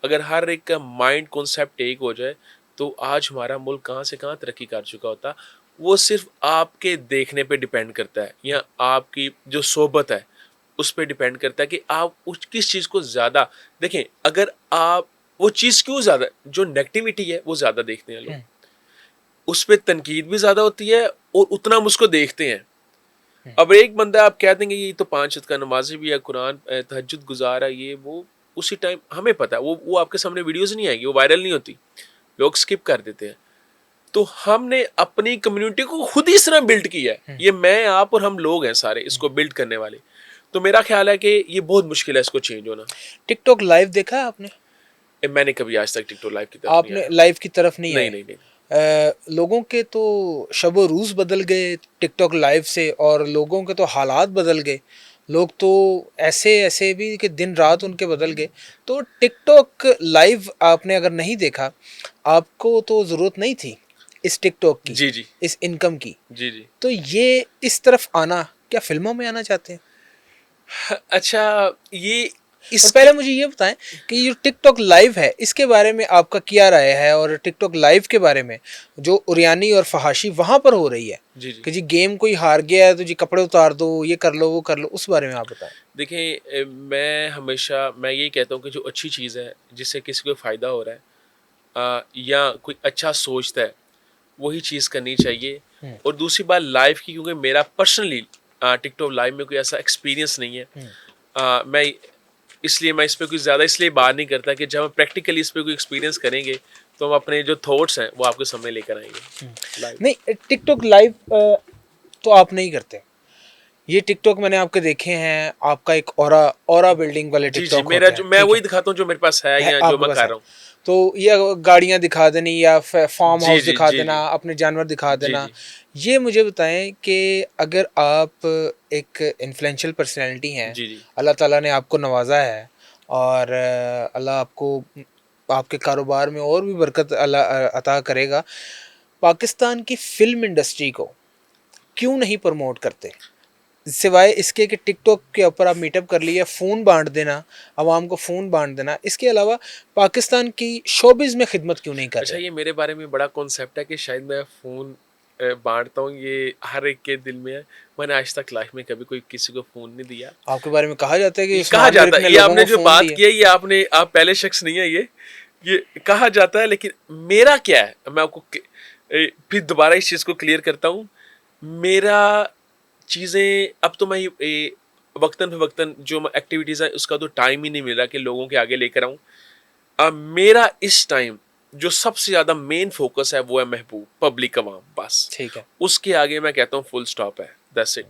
अगर हर एक का माइंड कॉन्सेप्ट एक हो जाए तो आज हमारा मुल्क कहाँ से कहाँ तरक्की कर चुका होता। वो सिर्फ आपके देखने पे डिपेंड करता है, या आपकी जो सोबत है उस पे डिपेंड करता है कि आप उस किस चीज़ को ज़्यादा देखें। अगर आप वो चीज़ क्यों ज़्यादा, जो नेगेटिविटी है वो ज़्यादा देखते हैं लोग, हम्म, उस पे तनकीद भी ज़्यादा होती है और उतना हम उसको देखते हैं। हम्म, अब एक बंदा आप कह देंगे ये तो 5 वक्त का नमाज़ी भी है, कुरान तहज्जुद गुज़ार है, ये वो, उसी टाइम हमें पता है वो आपके सामने वीडियोज़ नहीं आएगी, वो वायरल नहीं होती, लोग स्किप कर देते हैं। तो हमने अपनी कम्युनिटी को खुद ही इस तरह बिल्ड किया है, हम्म, ये मैं आप और हम लोग हैं सारे हम्म। इसको बिल्ड करने वाले। तो मेरा ख्याल है कि ये बहुत मुश्किल है इसको चेंज होना। टिकटॉक लाइव देखा है आपने? मैंने कभी आज तक टिकटॉक लाइव की तरफ नहीं आपने आया। लाइव की तरफ नहीं नहीं आए? नहीं नहीं। लोगों के तो शब रोज़ बदल गए टिकटॉक लाइव से, और लोगों के तो हालात बदल गए। लोग तो ऐसे ऐसे भी कि दिन रात उनके बदल गए। तो टिकटॉक लाइव आपने अगर नहीं देखा, आपको तो ज़रूरत नहीं थी इस टिकटॉक की, जी जी इस इनकम की। जी जी। तो ये इस तरफ आना, क्या फिल्मों में आना चाहते हैं? अच्छा, ये और इसके पहले मुझे ये बताएं कि ये टिकटॉक लाइव है, इसके बारे में आपका क्या राय है, और टिकटॉक लाइव के बारे में जो उरियानी और फहाशी वहां पर हो रही है जी जी। कि जी गेम कोई हार गया है तो जी कपड़े उतार दो, ये कर लो वो कर लो, उस बारे में आप बताएं। देखिए मैं हमेशा मैं ये कहता हूँ कि जो अच्छी चीज़ है जिससे किसी को फ़ायदा हो रहा है, या कोई अच्छा सोचता है, वही चीज़ करनी चाहिए। हम्म, और दूसरी बात लाइव की, क्योंकि मेरा पर्सनली टिकटॉक लाइव में कोई ऐसा एक्सपीरियंस नहीं है। हम्म, मैं इसलिए मैं इस पे कुछ ज़्यादा इसलिए बात नहीं करता कि जब हम प्रैक्टिकली इस पे कोई एक्सपीरियंस करेंगे तो हम अपने जो थॉट्स हैं वो आपके सामने लेकर हम्म। आएंगे लाइव। नहीं, टिकटॉक लाइव तो आप नहीं करते। ये टिकटॉक मैंने आपके देखे हैं, आपका एक ऑरा ऑरा बिल्डिंग वाले जी जी, टिकटॉक मेरा होते जो हैं, मैं ठीक है? वही दिखाता हूँ जो मेरे पास है या जो आपके मैं पास कर है। रहा हूँ। तो ये गाड़ियाँ दिखा देनी या फार्म जी हाउस जी दिखा जी देना, जी अपने जानवर दिखा जी देना। जी ये मुझे बताएं कि अगर आप एक इन्फ्लुएंशियल पर्सनैलिटी हैं, जी जी। अल्लाह ताला ने आपको नवाजा है, और अल्लाह आपको आपके कारोबार में और भी बरकत अल्लाह अता करेगा, पाकिस्तान की फ़िल्म इंडस्ट्री को क्यों नहीं प्रमोट करते? सिवाय इसके कि टिकटॉक के ऊपर आप मीटअप कर लिए, फ़ोन बांट देना, आवाम को फ़ोन बांट देना, इसके अलावा पाकिस्तान की शोबिज़ में खिदमत क्यों नहीं कर अच्छा, रहे? ये मेरे बारे में बड़ा कॉन्सेप्ट है कि शायद मैं फ़ोन बांटता हूँ, ये हर एक के दिल में है। मैंने आज तक लाइफ में कभी कोई किसी को फ़ोन नहीं दिया। आपके बारे में कहा जाता है कि ये कहा उस्मान जाता विर्क है, ने ये लोगों आपने को जो फ़ोन बात दिए। की है ये आप पहले शख्स नहीं है ये कहा जाता है। लेकिन मेरा क्या है, मैं आपको फिर दोबारा इस चीज़ को क्लियर करता हूँ। मेरा चीज़ें अब तो मैं वक्तन फवक्तन जो एक्टिविटीज़ है उसका तो टाइम ही नहीं मिल रहा कि लोगों के आगे लेकर आऊँ। मेरा इस टाइम जो सबसे ज़्यादा मेन फोकस है वो है महबूब पब्लिक अवाम, बस। ठीक है। उसके आगे मैं कहता हूँ फुल स्टॉप है, दैट्स इट।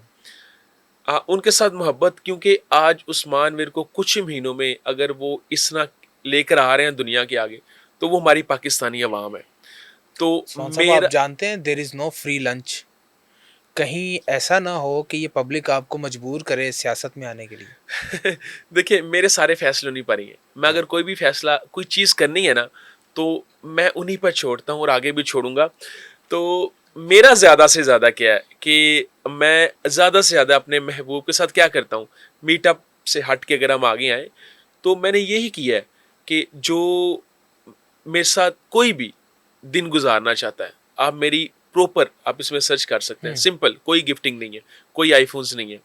उनके साथ मोहब्बत, क्योंकि आज उस्मान मीर को कुछ ही महीनों में अगर वो इस तरह लेकर आ रहे हैं दुनिया के आगे, तो वो हमारी पाकिस्तानी अवाम है। तो उस्मान साहब, आप मेरा जानते हैं there is no free lunch. कहीं ऐसा ना हो कि ये पब्लिक आपको मजबूर करे सियासत में आने के लिए। देखिए मेरे सारे फैसले उन्हीं पर ही हैं। मैं अगर कोई भी फैसला कोई चीज़ करनी है ना, तो मैं उन्हीं पर छोड़ता हूँ और आगे भी छोड़ूंगा। तो मेरा ज़्यादा से ज़्यादा क्या है कि मैं ज़्यादा से ज़्यादा अपने महबूब के साथ क्या करता हूँ, मीटअप से हट के अगर हम आगे आए तो मैंने यही किया है कि जो मेरे साथ कोई भी दिन गुजारना चाहता है, आप मेरी प्रॉपर आप इसमें सर्च कर सकते हैं, हम्म, सिंपल, कोई गिफ्टिंग नहीं है, कोई आईफोन्स नहीं है,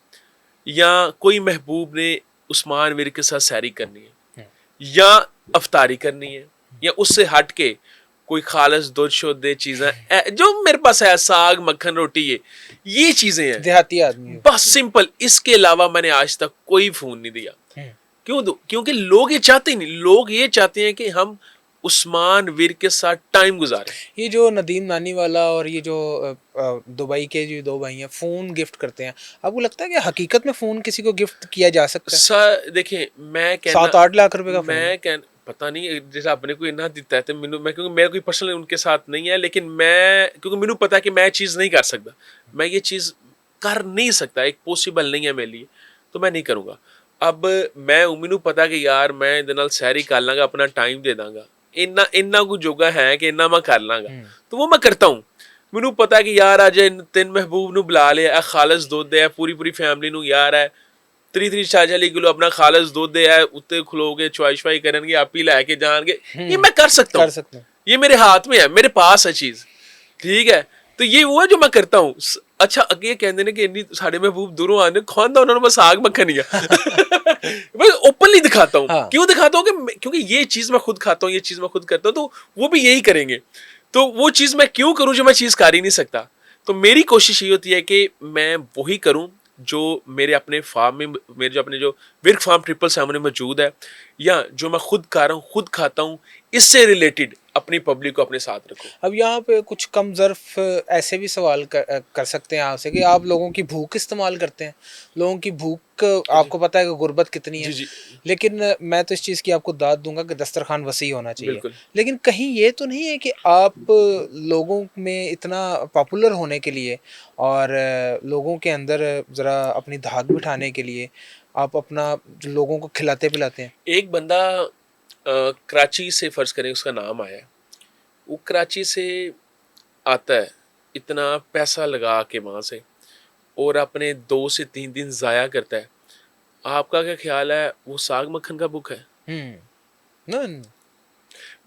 या कोई महबूब ने उस्मान मीर के साथ सैरी करनी है, हम्म, या अफ्तारी करनी है, या उससे हट के कोई खालस दूध शुद्ध चीज़ें जो मेरे पास है, साग मक्खन रोटी, ये चीज़ें हैं, देहाती आदमी हो। बस सिंपल। इसके अलावा मैंने आज तक कोई फ़ोन नहीं दिया। हम्म। क्यों दो? क्योंकि लोग ये चाहते ही नहीं, लोग ये चाहते हैं कि हम उस्मान वीर के साथ टाइम गुजारें। ये जो नदीम नानी वाला और ये जो दुबई के जो दो भाई हैं फ़ोन गिफ्ट करते हैं, आपको लगता है कि हकीकत में फ़ोन किसी को गिफ्ट किया जा सकता है? देखिए मैं कहना 7-8 लाख रुपए का फ़ोन है। मैं कह पता नहीं जैसे आपने कोई इन्ना दिता है तो मैं क्योंकि मेरा कोई पर्सनल उनके साथ नहीं है, लेकिन मैं क्योंकि मैंने पता है कि मैं चीज़ नहीं कर सकता, मैं ये चीज़ कर नहीं सकता, एक पॉसिबल नहीं है मेरे लिए, तो मैं नहीं करूँगा। अब मैनू पता कि यार मैं ਇਹਦੇ ਨਾਲ सैरी कर लांगा, अपना टाइम दे दांगा, इन्ना इन्ना कुछ जोगा है कि इन्ना मैं कर लांगा, तो वो मैं करता हूँ। मैनू पता कि यार अज तीन महबूब नू बुला लिया, खालस दुध है, पूरी पूरी फैमिली नू यार है, 3-3 किलो अपना खालस दुध है, उत्ते खलो के चुआई शुआई करेंगे, आप ही लैके जाएंगे, ये मैं कर सकता हूँ, ये मेरे हाथ में है, मेरे पास है चीज़, ठीक है। तो ये वो है जो मैं करता हूँ। अच्छा अगे कहते हैं कि इन्नी साढ़े महबूब दूरों आने खाना उन्होंने मैं साग मक्खन ही मैं ओपनली दिखाता हूँ। हाँ। क्यों दिखाता हूँ कि क्योंकि ये चीज़ मैं खुद खाता हूँ, ये चीज़ मैं खुद करता हूँ, तो वो भी यही करेंगे। तो वो चीज़ मैं क्यों करूँ जो मैं चीज़ कर ही नहीं सकता। तो मेरी कोशिश ये होती है कि मैं वही करूँ जो मेरे अपने फार्म में, मेरे जो अपने जो विर्क फार्म ट्रिपल सामने मौजूद है, या जो मैं खुद खा रहा हूँ, खुद खाता हूँ, इससे रिलेटेड अपनी पब्लिक को अपने साथ रखो। अब यहाँ पे कुछ कम ज़र्फ ऐसे भी सवाल कर सकते हैं आपसे कि आप लोगों की भूख इस्तेमाल करते हैं। लोगों की भूख आपको पता है कि गुर्बत कितनी है, जी। लेकिन मैं तो इस चीज़ की आपको दाद दूंगा कि दस्तरखान वसी होना चाहिए। बिल्कुल। लेकिन कहीं ये तो नहीं है कि आप लोगों में इतना पॉपुलर होने के लिए और लोगों के अंदर ज़रा अपनी धाक बिठाने के लिए आप अपना लोगों को खिलाते पिलाते हैं। एक बंदा कराची से, फ़र्ज़ करें उसका नाम आया, वो कराची से आता है, इतना पैसा लगा के वहाँ से, और अपने 2 से 3 दिन ज़ाया करता है। आपका क्या ख़्याल है वो साग मक्खन का भूखा है? न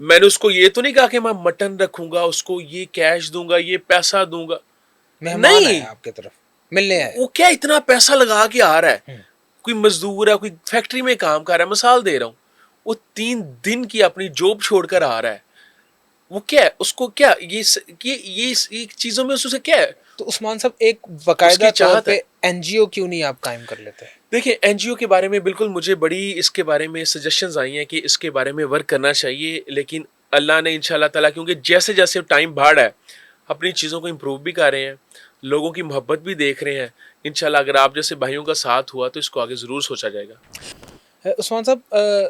मैंने उसको ये तो नहीं कहा कि मैं मटन रखूँगा, उसको ये कैश दूँगा, ये पैसा दूँगा। मेहमान नहीं, आया आपके तरफ मिलने आया। वो क्या इतना पैसा लगा के आ रहा है, हम्म। कोई मज़दूर है, कोई फैक्ट्री में काम कर रहा है, मिसाल दे रहा हूँ, वो 3 दिन की अपनी जॉब छोड़कर आ रहा है। वो क्या है, उसको क्या ये चीज़ों में उससे क्या है? तो उस्मान साहब एक उसकी बकायदा तौर चाहत पे है। एनजीओ क्यों नहीं आप कायम कर लेते? देखिए एनजीओ के बारे में बिल्कुल मुझे बड़ी इसके बारे में सजेशंस आई हैं कि इसके बारे में वर्क करना चाहिए, लेकिन अल्लाह ने इंशाल्लाह ताला, क्योंकि जैसे जैसे टाइम बढ़ रहा है, अपनी चीज़ों को इम्प्रूव भी कर रहे हैं, लोगों की मोहब्बत भी देख रहे हैं। इंशाल्लाह अगर आप जैसे भाइयों का साथ हुआ तो इसको आगे ज़रूर सोचा जाएगा। उस्मान साहब,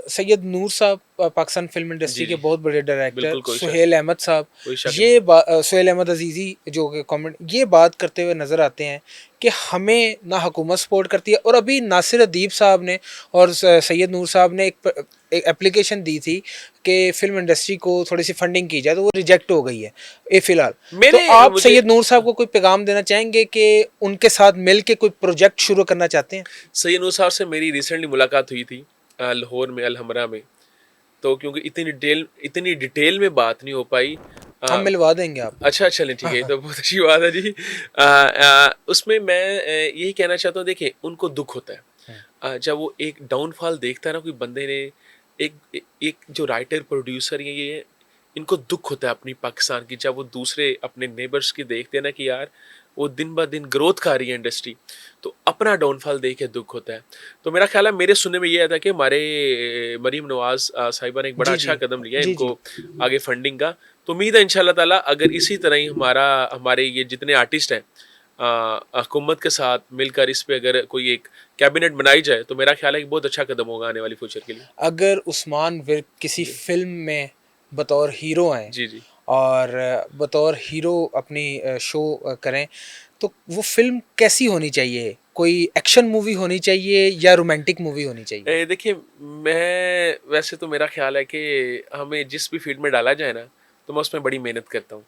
सैयद नूर साहब पाकिस्तान फिल्म इंडस्ट्री जी, के जी। बहुत बड़े डायरेक्टर, बिल्कुल, कोई शक सुहेल अहमद साहब, कोई शक नहीं। सुहेल अहमद अजीज़ी जो कि कमेंट ये बात करते हुए नज़र आते हैं कि हमें ना हुकूमत सपोर्ट करती है, और अभी नासिर अदीब साहब ने और सैयद नूर साहब ने एक एप्लीकेशन दी थी कि फ़िल्म इंडस्ट्री को थोड़ी सी फंडिंग की जाए, तो वो रिजेक्ट हो गई है ये फ़िलहाल। तो मैंने आप मुझे सैयद नूर साहब को कोई पैगाम देना चाहेंगे कि उनके साथ मिल के कोई प्रोजेक्ट शुरू करना चाहते हैं? सैयद नूर साहब से मेरी रिसेंटली मुलाकात हुई थी लाहौर में, अलहमरा में। तो क्योंकि इतनी डिटेल में बात नहीं हो पाई। हम अ, मिलवा देंगे आपको। अच्छा चलें ठीक है, ये तो बहुत अच्छी बात है जी। उसमें मैं यही कहना चाहता हूँ, देखिए उनको दुख होता है जब वो एक डाउनफॉल देखता है ना कोई बंदे ने, एक जो राइटर प्रोड्यूसर ये इनको दुख होता है अपनी पाकिस्तान की, जब वो दूसरे अपने नेबर्स की देखते हैं ना कि यार वो दिन ब दिन ग्रोथ कर रही है इंडस्ट्री, तो अपना डाउनफॉल देख के दुख होता है। तो मेरा ख्याल है, मेरे सुनने में ये आया था कि हमारे मरीम नवाज साहिबा ने एक बड़ा जी अच्छा जी कदम लिया है जी इनको जी। आगे फंडिंग का। तो उम्मीद है इंशाल्लाह ताला अगर इसी तरह ही हमारे ये जितने आर्टिस्ट हैं हुकूमत के साथ मिलकर इस पे अगर कोई एक कैबिनेट बनाई जाए, तो मेरा ख्याल है कि बहुत अच्छा कदम होगा आने वाली फ्यूचर के लिए। अगर उस्मान विर्क किसी जी फिल्म में बतौर हीरो आए जी जी। और बतौर हीरो अपनी शो करें, तो वो फिल्म कैसी होनी चाहिए? कोई एक्शन मूवी होनी चाहिए या रोमांटिक मूवी होनी चाहिए? देखिए मैं वैसे तो मेरा ख्याल है कि हमें जिस भी फील्ड में डाला जाए ना, तो मैं उसमें बड़ी मेहनत करता हूँ।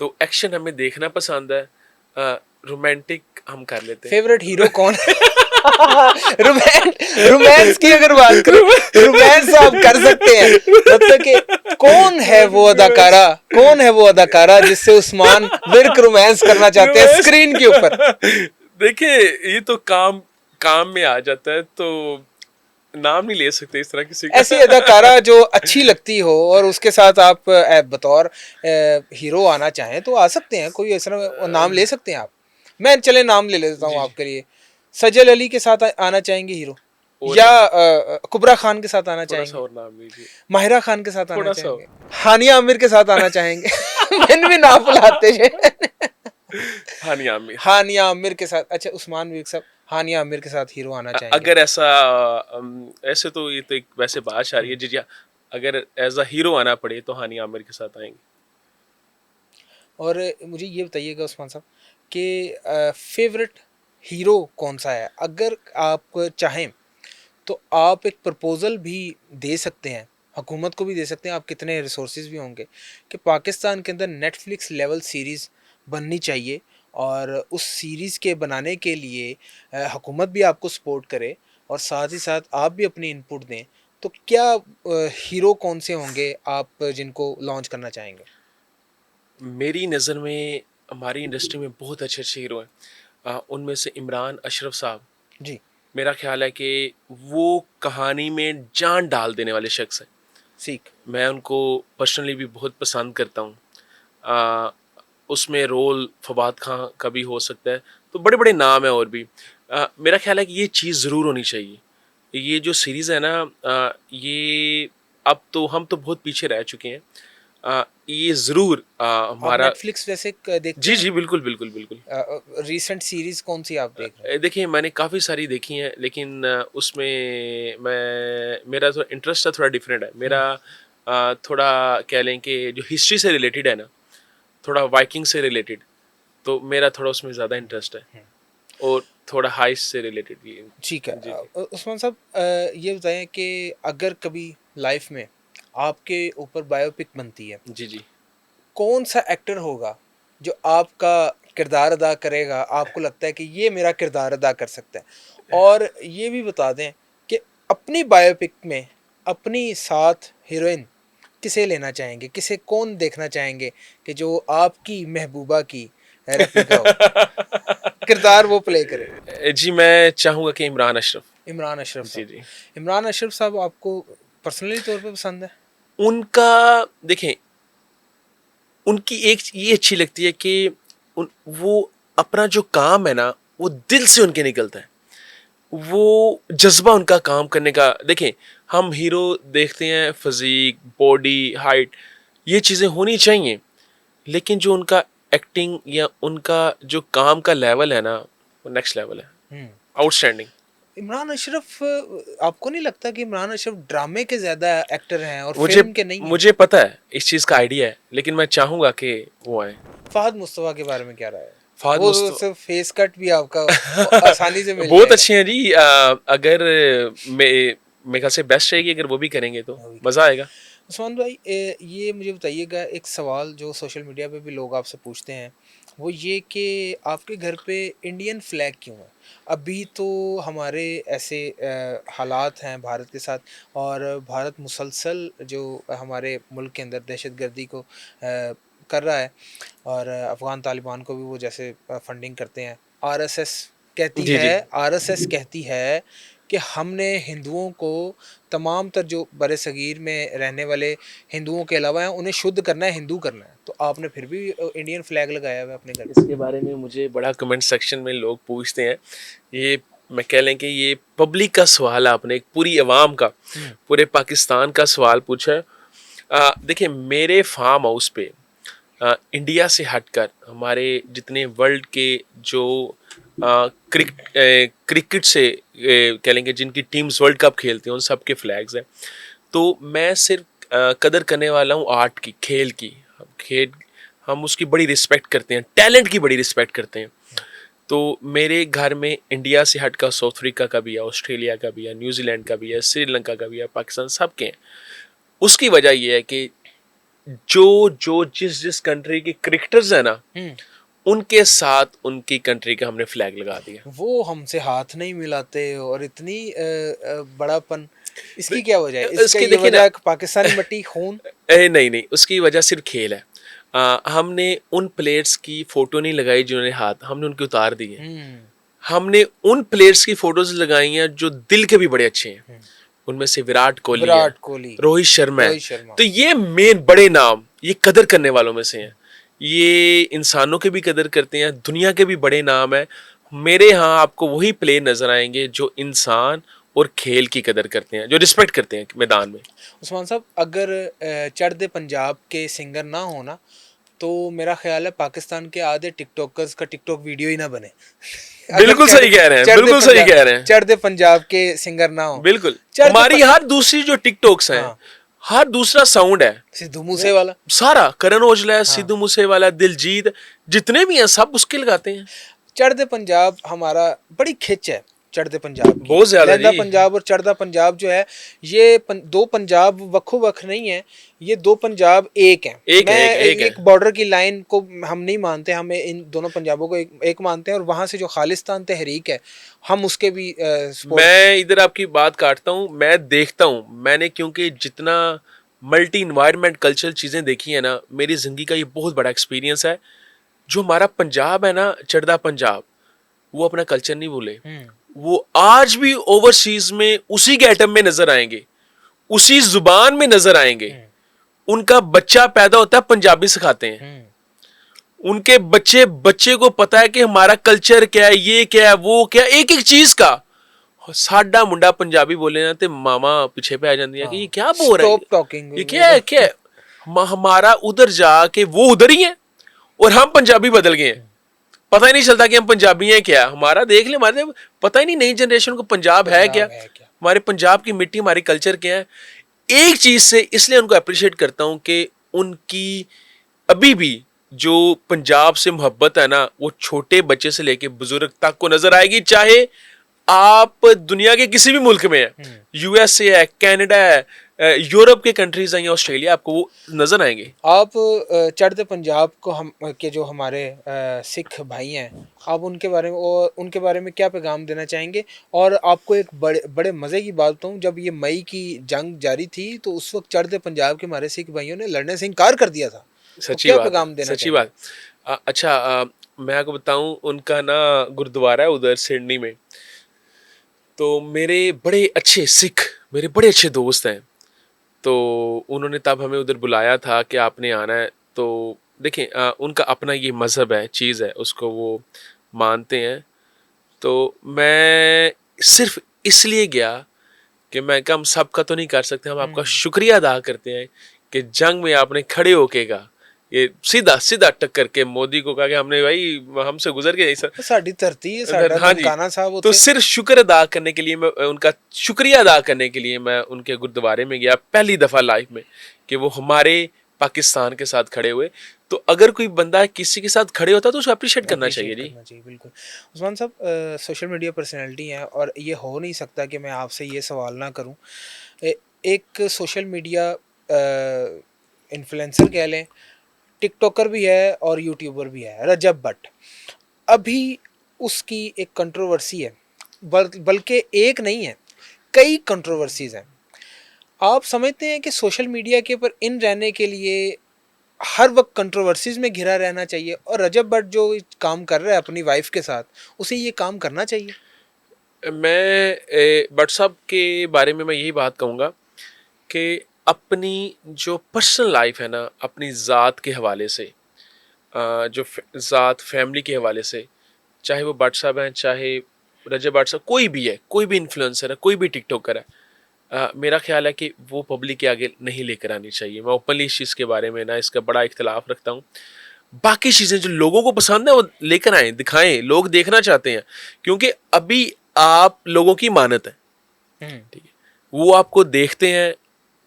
तो एक्शन हमें देखना पसंद है, रोमांटिक हम कर लेते हैं। फेवरेट हीरो कौन है? रोमांस की अगर बात करें, रोमांस आप कर सकते हैं, मतलब कि कौन है वो अदाकारा, कौन है वो अदाकारा जिससे उस्मान विर्क रोमांस करना चाहते हैं रोमांस स्क्रीन के ऊपर? देखिए ये तो काम काम में आ जाता है, तो नाम नहीं ले सकते इस तरह किसी ऐसी का। अदाकारा जो अच्छी लगती हो और उसके साथ आप बतौर हीरो आना चाहें तो आ सकते हैं, कोई ऐसा नाम ले सकते हैं आप। मैं चले नाम ले लेता हूँ जी जी। आपके लिए। सजल अली के साथ आना चाहेंगे हीरो, और या नाम, कुबरा खान के साथ आना थोड़ा सा चाहेंगे, और नाम लीजिए। माहिरा खान के साथ आना थोड़ा सा चाहेंगे, और। हानिया आमिर के साथ आना चाहेंगे? मैंने भी नाम बुलाते हैं। हाँ नहीं आमिर। हानिया आमिर के साथ, अच्छा उस्मान विर्क साहब हानिया आमिर के साथ हीरो आना चाहेंगे? अगर ऐसा ऐसे तो ये तो एक वैसे बात आ रही है जी जी। अगर एज अ हीरो आना पड़े तो हानि आमिर के साथ आएंगे। और मुझे ये बताइएगा उस्मान साहब कि फेवरेट हीरो कौन सा है? अगर आप चाहें तो आप एक प्रपोज़ल भी दे सकते हैं, हुकूमत को भी दे सकते हैं, आप कितने रिसोर्सेज भी होंगे, कि पाकिस्तान के अंदर नेटफ्लिक्स लेवल सीरीज़ बननी चाहिए और उस सीरीज़ के बनाने के लिए हुकूमत भी आपको सपोर्ट करे और साथ ही साथ आप भी अपनी इनपुट दें, तो क्या हीरो कौन से होंगे आप जिनको लॉन्च करना चाहेंगे? मेरी नज़र में हमारी इंडस्ट्री में बहुत अच्छे अच्छे हीरो हैं। उनमें से इमरान अशरफ साहब, जी। मेरा ख्याल है कि वो कहानी में जान डाल देने वाले शख्स हैं। सीख। मैं उनको पर्सनली भी बहुत पसंद करता हूँ। उसमें रोल फवाद खान का भी हो सकता है, तो बड़े बड़े नाम हैं और भी। मेरा ख्याल है कि ये चीज़ ज़रूर होनी चाहिए। ये जो सीरीज़ है ना, ये अब तो हम तो बहुत पीछे रह चुके हैं। ये ज़रूर आप हमारा। नेटफ्लिक्स वैसे देखते जी हैं? जी, बिल्कुल बिल्कुल बिल्कुल। रीसेंट सीरीज़ कौन सी आप देख रहे हैं? देखिए, मैंने काफ़ी सारी देखी हैं, लेकिन उसमें मेरा जो इंटरेस्ट है थोड़ा डिफरेंट है। मेरा थोड़ा कह लें कि जो हिस्ट्री से रिलेटेड है ना, थोड़ा वाइकिंग से रिलेटेड, तो मेरा थोड़ा उसमें ज़्यादा इंटरेस्ट है। और थोड़ा हाइस्ट से रिलेटेड भी। ठीक है। जी जी। उस्मान साहब, ये बताएं कि अगर कभी लाइफ में आपके ऊपर बायोपिक बनती है, जी जी। कौन सा एक्टर होगा जो आपका किरदार अदा करेगा, आपको लगता है कि ये मेरा किरदार अदा कर सकता है? और ये भी बता दें कि अपनी बायोपिक में अपनी साथ हीरोइन किसे लेना चाहेंगे, किसे कौन देखना चाहेंगे कि जो आपकी महबूबा की रेप्लिका हो, किरदार वो प्ले करे? जी, मैं चाहूँगा कि इमरान अशरफ। इमरान अशरफ जी साहब। जी। इमरान अशरफ साहब आपको पर्सनली तौर पे पसंद है? उनका, देखें, उनकी एक ये अच्छी लगती है कि वो अपना जो काम है ना, वो दिल से उनके निकलता है। वो जज्बा उनका काम करने का, देखें, हम हीरो देखते हैं, फिजिक, बॉडी, हाइट, ये चीज़ें होनी चाहिए, लेकिन जो उनका एक्टिंग या उनका जो काम का लेवल है ना, वो नेक्स्ट लेवल है, हम्म। आउटस्टैंडिंग। इमरान अशरफ, आपको नहीं लगता कि इमरान अशरफ ड्रामे के ज्यादा एक्टर हैं और मुझे फिल्म के नहीं हैं? मुझे पता है, इस चीज़ का आइडिया है, लेकिन मैं चाहूँगा कि वो आए। फहद मुस्तफा के बारे में क्या राय है? फहद वो मुस्तफा सिर्फ फेस कट भी आपका आसानी से मिल बहुत जाएगा। अच्छे हैं जी। अगर मेरे ख्याल से बेस्ट रहेगी अगर वो भी करेंगे तो वो भी मज़ा करेंगे। आएगा। उस्मान भाई, ये मुझे बताइएगा, एक सवाल जो सोशल मीडिया पे भी लोग आपसे पूछते हैं, वो ये कि आपके घर पे इंडियन फ्लैग क्यों है? अभी तो हमारे ऐसे हालात हैं भारत के साथ, और भारत मुसलसल जो हमारे मुल्क के अंदर दहशतगर्दी को कर रहा है, और अफ़गान तालिबान को भी वो जैसे फंडिंग करते हैं। आरएसएस कहती जी है, जी। आरएसएस कहती है कि हमने हिंदुओं को, तमाम तर जो बरे-सगीर में रहने वाले हिंदुओं के अलावा हैं, उन्हें शुद्ध करना है, हिंदू करना है। तो आपने फिर भी इंडियन फ्लैग लगाया हुआ है अपने घर पे। इसके बारे में मुझे बड़ा कमेंट सेक्शन में लोग पूछते हैं। ये, मैं कह लें कि ये पब्लिक का सवाल है, आपने एक पूरी आवाम का, हुँ, पूरे पाकिस्तान का सवाल पूछा है। देखिए, मेरे फार्म हाउस पे इंडिया से हटकर हमारे जितने वर्ल्ड के जो क्रिकेट से कह लेंगे जिनकी टीम्स वर्ल्ड कप खेलती हैं, उन सब के फ्लैग्स हैं। तो मैं सिर्फ कदर करने वाला हूँ आर्ट की, खेल की। हम उसकी बड़ी रिस्पेक्ट करते हैं, टैलेंट की बड़ी रिस्पेक्ट करते हैं। तो मेरे घर में इंडिया से हटकर साउथ अफ्रीका का भी है, ऑस्ट्रेलिया का भी है, न्यूजीलैंड का भी है, श्रीलंका का भी है, पाकिस्तान, सबके हैं। उसकी वजह ये है कि जो जो जिस जिस कंट्री के क्रिकेटर्स हैं ना, हुँ। उनके साथ उनकी कंट्री का हमने फ्लैग लगा दिया। वो हमसे हाथ नहीं मिलाते और इतनी बड़ापन, इसकी क्या वजह है? इसका इसके ये देखिए ना, वजह पाकिस्तानी मिट्टी, खून? नहीं नहीं, उसकी वजह सिर्फ खेल है। हमने उन प्लेयर्स की फोटो नहीं लगाई जिन्होंने हाथ, हमने उनके उतार दिए। हुँ, हमने उन प्लेयर्स की फोटोज लगाई हैं जो दिल के भी बड़े अच्छे हैं। हुँ। उनमें से विराट कोहली है, विराट कोहली, रोहित शर्मा है। रोहित शर्मा। तो ये मेन बड़े नाम, ये कदर करने वालों में से हैं। ये इंसानों के भी कदर करते हैं, दुनिया के भी बड़े नाम हैं। मेरे यहाँ आपको वही प्लेयर नजर आएंगे जो इंसान और खेल की कदर करते हैं, जो रिस्पेक्ट करते हैं मैदान में। उस्मान साहब, अगर चढ़-दे पंजाब के सिंगर ना हो ना, तो मेरा ख़्याल है पाकिस्तान के आधे टिकटॉकर्स का टिकटॉक वीडियो ही ना बने। अगर बिल्कुल सही कह रहे हैं, बिल्कुल सही कह रहे हैं। चढ़-दे पंजाब के सिंगर ना हो। बिल्कुल। चढ़-दे हमारी प हर दूसरी जो टिकटॉक्स हैं, हाँ। हर दूसरा साउंड है, सिद्धू मूसे वाला, सारा करण औजला है, हाँ। सिद्धू मूसेवाला, दिलजीत, जितने भी हैं सब उसके लगाते हैं। चढ़दे पंजाब हमारा बड़ी खिंच है, चढ़दे पंजाब की। बहुत ज्यादा लहंदा जी। पंजाब और चढ़दा पंजाब जो है, ये दो पंजाब वक्खो वक्ख नहीं है, ये दो पंजाब एक हैं। एक है, मैं एक है। एक बॉर्डर की लाइन को हम नहीं मानते, हमें इन दोनों पंजाबों को एक मानते हैं, और वहाँ से जो खालिस्तान तहरीक है हम उसके भी सपोर्ट। मैं इधर आपकी बात काटता हूँ, मैं देखता हूँ, मैंने क्योंकि जितना मल्टी इन्वायरमेंट कल्चरल चीज़ें देखी है ना, मेरी ज़िंदगी का ये बहुत बड़ा एक्सपीरियंस है। जो हमारा पंजाब है ना, चढ़दा पंजाब, वो अपना कल्चर नहीं भूले। वो आज भी ओवरसीज में उसी गेटअप में नजर आएंगे, उसी जुबान में नजर आएंगे। उनका बच्चा पैदा होता है, पंजाबी सिखाते हैं। उनके बच्चे बच्चे को पता है कि हमारा कल्चर क्या है, ये क्या है, वो क्या, एक एक चीज का। साडा मुंडा पंजाबी बोले ना ते मामा पीछे पे आ जाती है कि ये क्या बोल रहा है, स्टॉप टॉकिंग, ये क्या है, क्या है? हमारा उधर जाके वो उधर ही है और हम पंजाबी बदल गए हैं। पता ही नहीं चलता कि हम पंजाबी हैं क्या। हमारा देख ले, हमारे पता ही नहीं नई जनरेशन को पंजाब है क्या, हमारे पंजाब की मिट्टी, हमारी कल्चर क्या है। एक चीज से इसलिए उनको अप्रिशिएट करता हूं कि उनकी अभी भी जो पंजाब से मोहब्बत है ना, वो छोटे बच्चे से लेके बुजुर्ग तक को नजर आएगी। चाहे आप दुनिया के किसी भी मुल्क में है, यूएसए है, कनाडा है, यूरोप के कंट्रीज हैं या ऑस्ट्रेलिया, आपको वो नजर आएंगे। आप चढ़ते पंजाब को हम के जो हमारे सिख भाई हैं, आप उनके बारे में और उनके बारे में क्या पैगाम देना चाहेंगे? और आपको एक बड़े बड़े मज़े की बात बताऊं, जब ये मई की जंग जारी थी तो उस वक्त चढ़ते पंजाब के हमारे सिख भाइयों ने लड़ने से इनकार कर दिया था। तो सच्ची क्या बात है, पैगाम देना सच्ची चाहेंगे? बात। अच्छा, मैं आपको बताऊं, उनका ना गुरुद्वारा है उधर सिडनी में। तो मेरे बड़े अच्छे सिख, मेरे बड़े अच्छे दोस्त हैं। तो उन्होंने तब हमें उधर बुलाया था कि आपने आना है। तो देखें, उनका अपना ये मज़हब है, चीज़ है, उसको वो मानते हैं। तो मैं सिर्फ इसलिए गया कि मैं कहा हम सबका तो नहीं कर सकते, हम आपका शुक्रिया अदा करते हैं कि जंग में आपने खड़े होके का ये सीधा सीधा टक्कर के मोदी को कहा कि हमने भाई हमसे गुजर के नहीं सर। साड़ी धरती है, साडा हाँ जी। ननकाना साहब तो उथे। सिर्फ शुक्र अदा करने के लिए, मैं उनका शुक्रिया अदा करने के लिए मैं उनके गुरुद्वारे में गया पहली दफ़ा लाइफ में, कि वो हमारे पाकिस्तान के साथ खड़े हुए। तो अगर कोई बंदा किसी के साथ खड़े होता है तो उसको अप्रिशिएट करना चाहिए जी। करना चाहिए, बिल्कुल। उस्मान साहब, सोशल मीडिया पर्सनैलिटी हैं और ये हो नहीं सकता कि मैं आपसे ये सवाल ना करूं। एक सोशल मीडिया इन्फ्लुएंसर कह लें, टिकटॉकर भी है और यूट्यूबर भी है, रजब भट्ट। अभी उसकी एक कंट्रोवर्सी है, बल्कि एक नहीं है, कई कंट्रोवर्सीज हैं। आप समझते हैं कि सोशल मीडिया के ऊपर इन रहने के लिए हर वक्त कंट्रोवर्सीज में घिरा रहना चाहिए, और रजब भट्ट जो काम कर रहा है अपनी वाइफ के साथ, उसे ये काम करना चाहिए? मैं भट्ट साहब के बारे में मैं यही बात कहूँगा कि अपनी जो पर्सनल लाइफ है ना, अपनी ज़ात के हवाले से, जो ज़ात फैमिली के हवाले से, चाहे वो भट्ट साहब हैं, चाहे रजब भट्ट साहब, कोई भी है, कोई भी इन्फ्लुएंसर है, कोई भी टिकटॉकर है, मेरा ख्याल है कि वो पब्लिक के आगे नहीं लेकर आनी चाहिए। मैं ओपनली इस चीज़ के बारे में ना इसका बड़ा इख्तलाफ रखता हूँ। बाकी चीज़ें जो लोगों को पसंद है वो लेकर आएँ, दिखाएं, लोग देखना चाहते हैं। क्योंकि अभी आप लोगों की मानत है, ठीक है, वो आपको देखते हैं,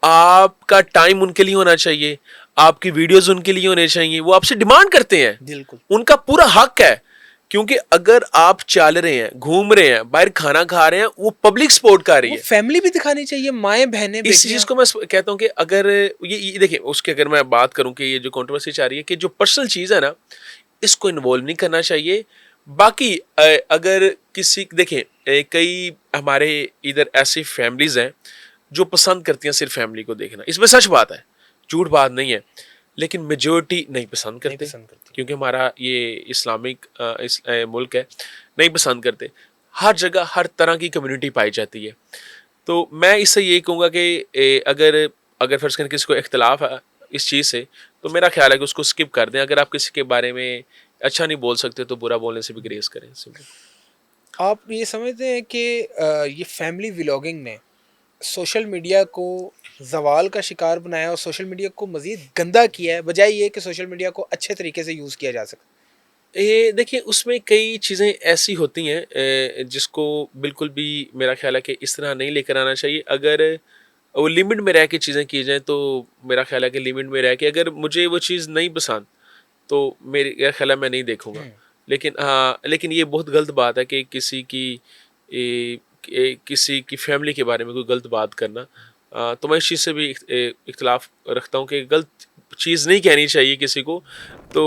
आपका टाइम उनके लिए होना चाहिए, आपकी वीडियोस उनके लिए होने चाहिए, वो आपसे डिमांड करते हैं, बिल्कुल। उनका पूरा हक है। क्योंकि अगर आप चल रहे हैं, घूम रहे हैं, बाहर खाना खा रहे हैं, वो पब्लिक सपोर्ट कर रही वो है। फैमिली भी दिखानी चाहिए, माएँ बहनें इस बेटियां। चीज़ को मैं कहता हूँ कि अगर ये देखिए, उसके अगर मैं बात करूँ कि ये जो कंट्रोवर्सी चाह रही है कि जो पर्सनल चीज़ है ना, इसको इन्वॉल्व नहीं करना चाहिए। बाकी अगर किसी देखें, कई हमारे इधर ऐसी फैमिलीज़ हैं जो पसंद करती हैं सिर्फ फैमिली को देखना, इसमें सच बात है, झूठ बात नहीं है। लेकिन मेजोरिटी नहीं पसंद करते, क्योंकि हमारा ये इस्लामिक मुल्क है, नहीं पसंद करते। हर जगह हर तरह की कम्युनिटी पाई जाती है। तो मैं इससे यही कहूँगा कि अगर अगर फर्ज करें किसी को इख्तलाफ है इस चीज़ से, तो मेरा ख्याल है कि उसको स्किप कर दें। अगर आप किसी के बारे में अच्छा नहीं बोल सकते तो बुरा बोलने से भी ग्रेस करें, सिंपल। आप ये समझते हैं कि ये फैमिली व्लॉगिंग ने सोशल मीडिया को ज़वाल का शिकार बनाया और सोशल मीडिया को मज़ीद गंदा किया है, बजाय ये कि सोशल मीडिया को अच्छे तरीके से यूज़ किया जा सके? ये देखिए, उसमें कई चीज़ें ऐसी होती हैं जिसको बिल्कुल भी मेरा ख्याल है कि इस तरह नहीं लेकर आना चाहिए। अगर वो लिमिट में रह के चीज़ें की जाएँ, तो मेरा ख़्याल है कि लिमिट में रह के अगर मुझे वो चीज़ नहीं पसंद, तो मेरा ख़्याल है मैं नहीं देखूँगा। हुँ। लेकिन हाँ, लेकिन ये बहुत गलत बात है कि किसी की फ़ैमिली के बारे में कोई गलत बात करना। तो मैं इस चीज़ से भी इख्तिलाफ़ रखता हूँ कि गलत चीज़ नहीं कहनी चाहिए किसी को। तो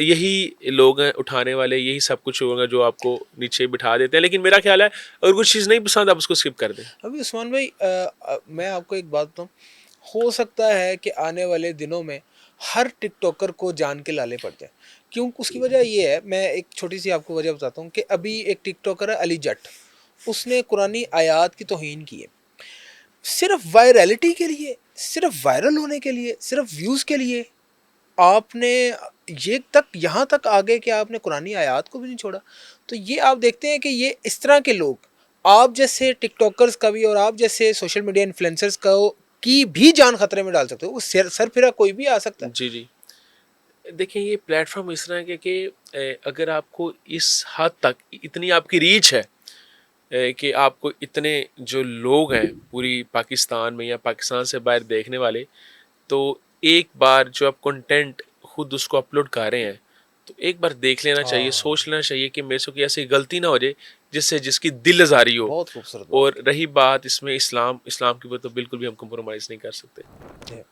यही लोग हैं उठाने वाले, यही सब कुछ होगा जो आपको नीचे बिठा देते हैं। लेकिन मेरा ख़्याल है अगर कुछ चीज़ नहीं पसंद, आप उसको स्किप कर दें। अभी उस्मान भाई, मैं आपको एक बात बताऊँ, हो सकता है कि आने वाले दिनों में हर टिकटॉकर को जान के लाले पड़ जाएँ। क्यों? उसकी वजह ये है, मैं एक छोटी-सी आपको वजह बताता हूँ कि अभी एक टिकटॉकर है अली जट, उसने कुरानी आयात की तौहीन की है। सिर्फ़ वायरैलिटी के लिए, सिर्फ़ वायरल होने के लिए, सिर्फ़ व्यूज़ के लिए आपने ये तक यहाँ तक आ गए कि आपने कुरानी आयात को भी नहीं छोड़ा। तो ये आप देखते हैं कि ये इस तरह के लोग, आप जैसे टिकटॉकर्स का भी और आप जैसे सोशल मीडिया इन्फ्लुएंसर्स का की भी जान खतरे में डाल सकते हो। वो सरफिरा कोई भी आ सकता है। जी, जी। देखिए, ये प्लेटफ़ॉर्म इस तरह के कि अगर आपको इस हद तक इतनी आपकी रीच है कि आपको इतने जो लोग हैं पूरी पाकिस्तान में या पाकिस्तान से बाहर देखने वाले, तो एक बार जो आप कंटेंट खुद उसको अपलोड कर रहे हैं, तो एक बार देख लेना चाहिए, हाँ, सोच लेना चाहिए कि मेरे से कोई ऐसी गलती ना हो जाए जिससे जिसकी दिल आज़ारी हो। बहुत खूबसूरत बात और रही बात इसमें इस्लाम की, वो तो बिल्कुल भी हम कॉम्प्रोमाइज़ नहीं कर सकते। की है।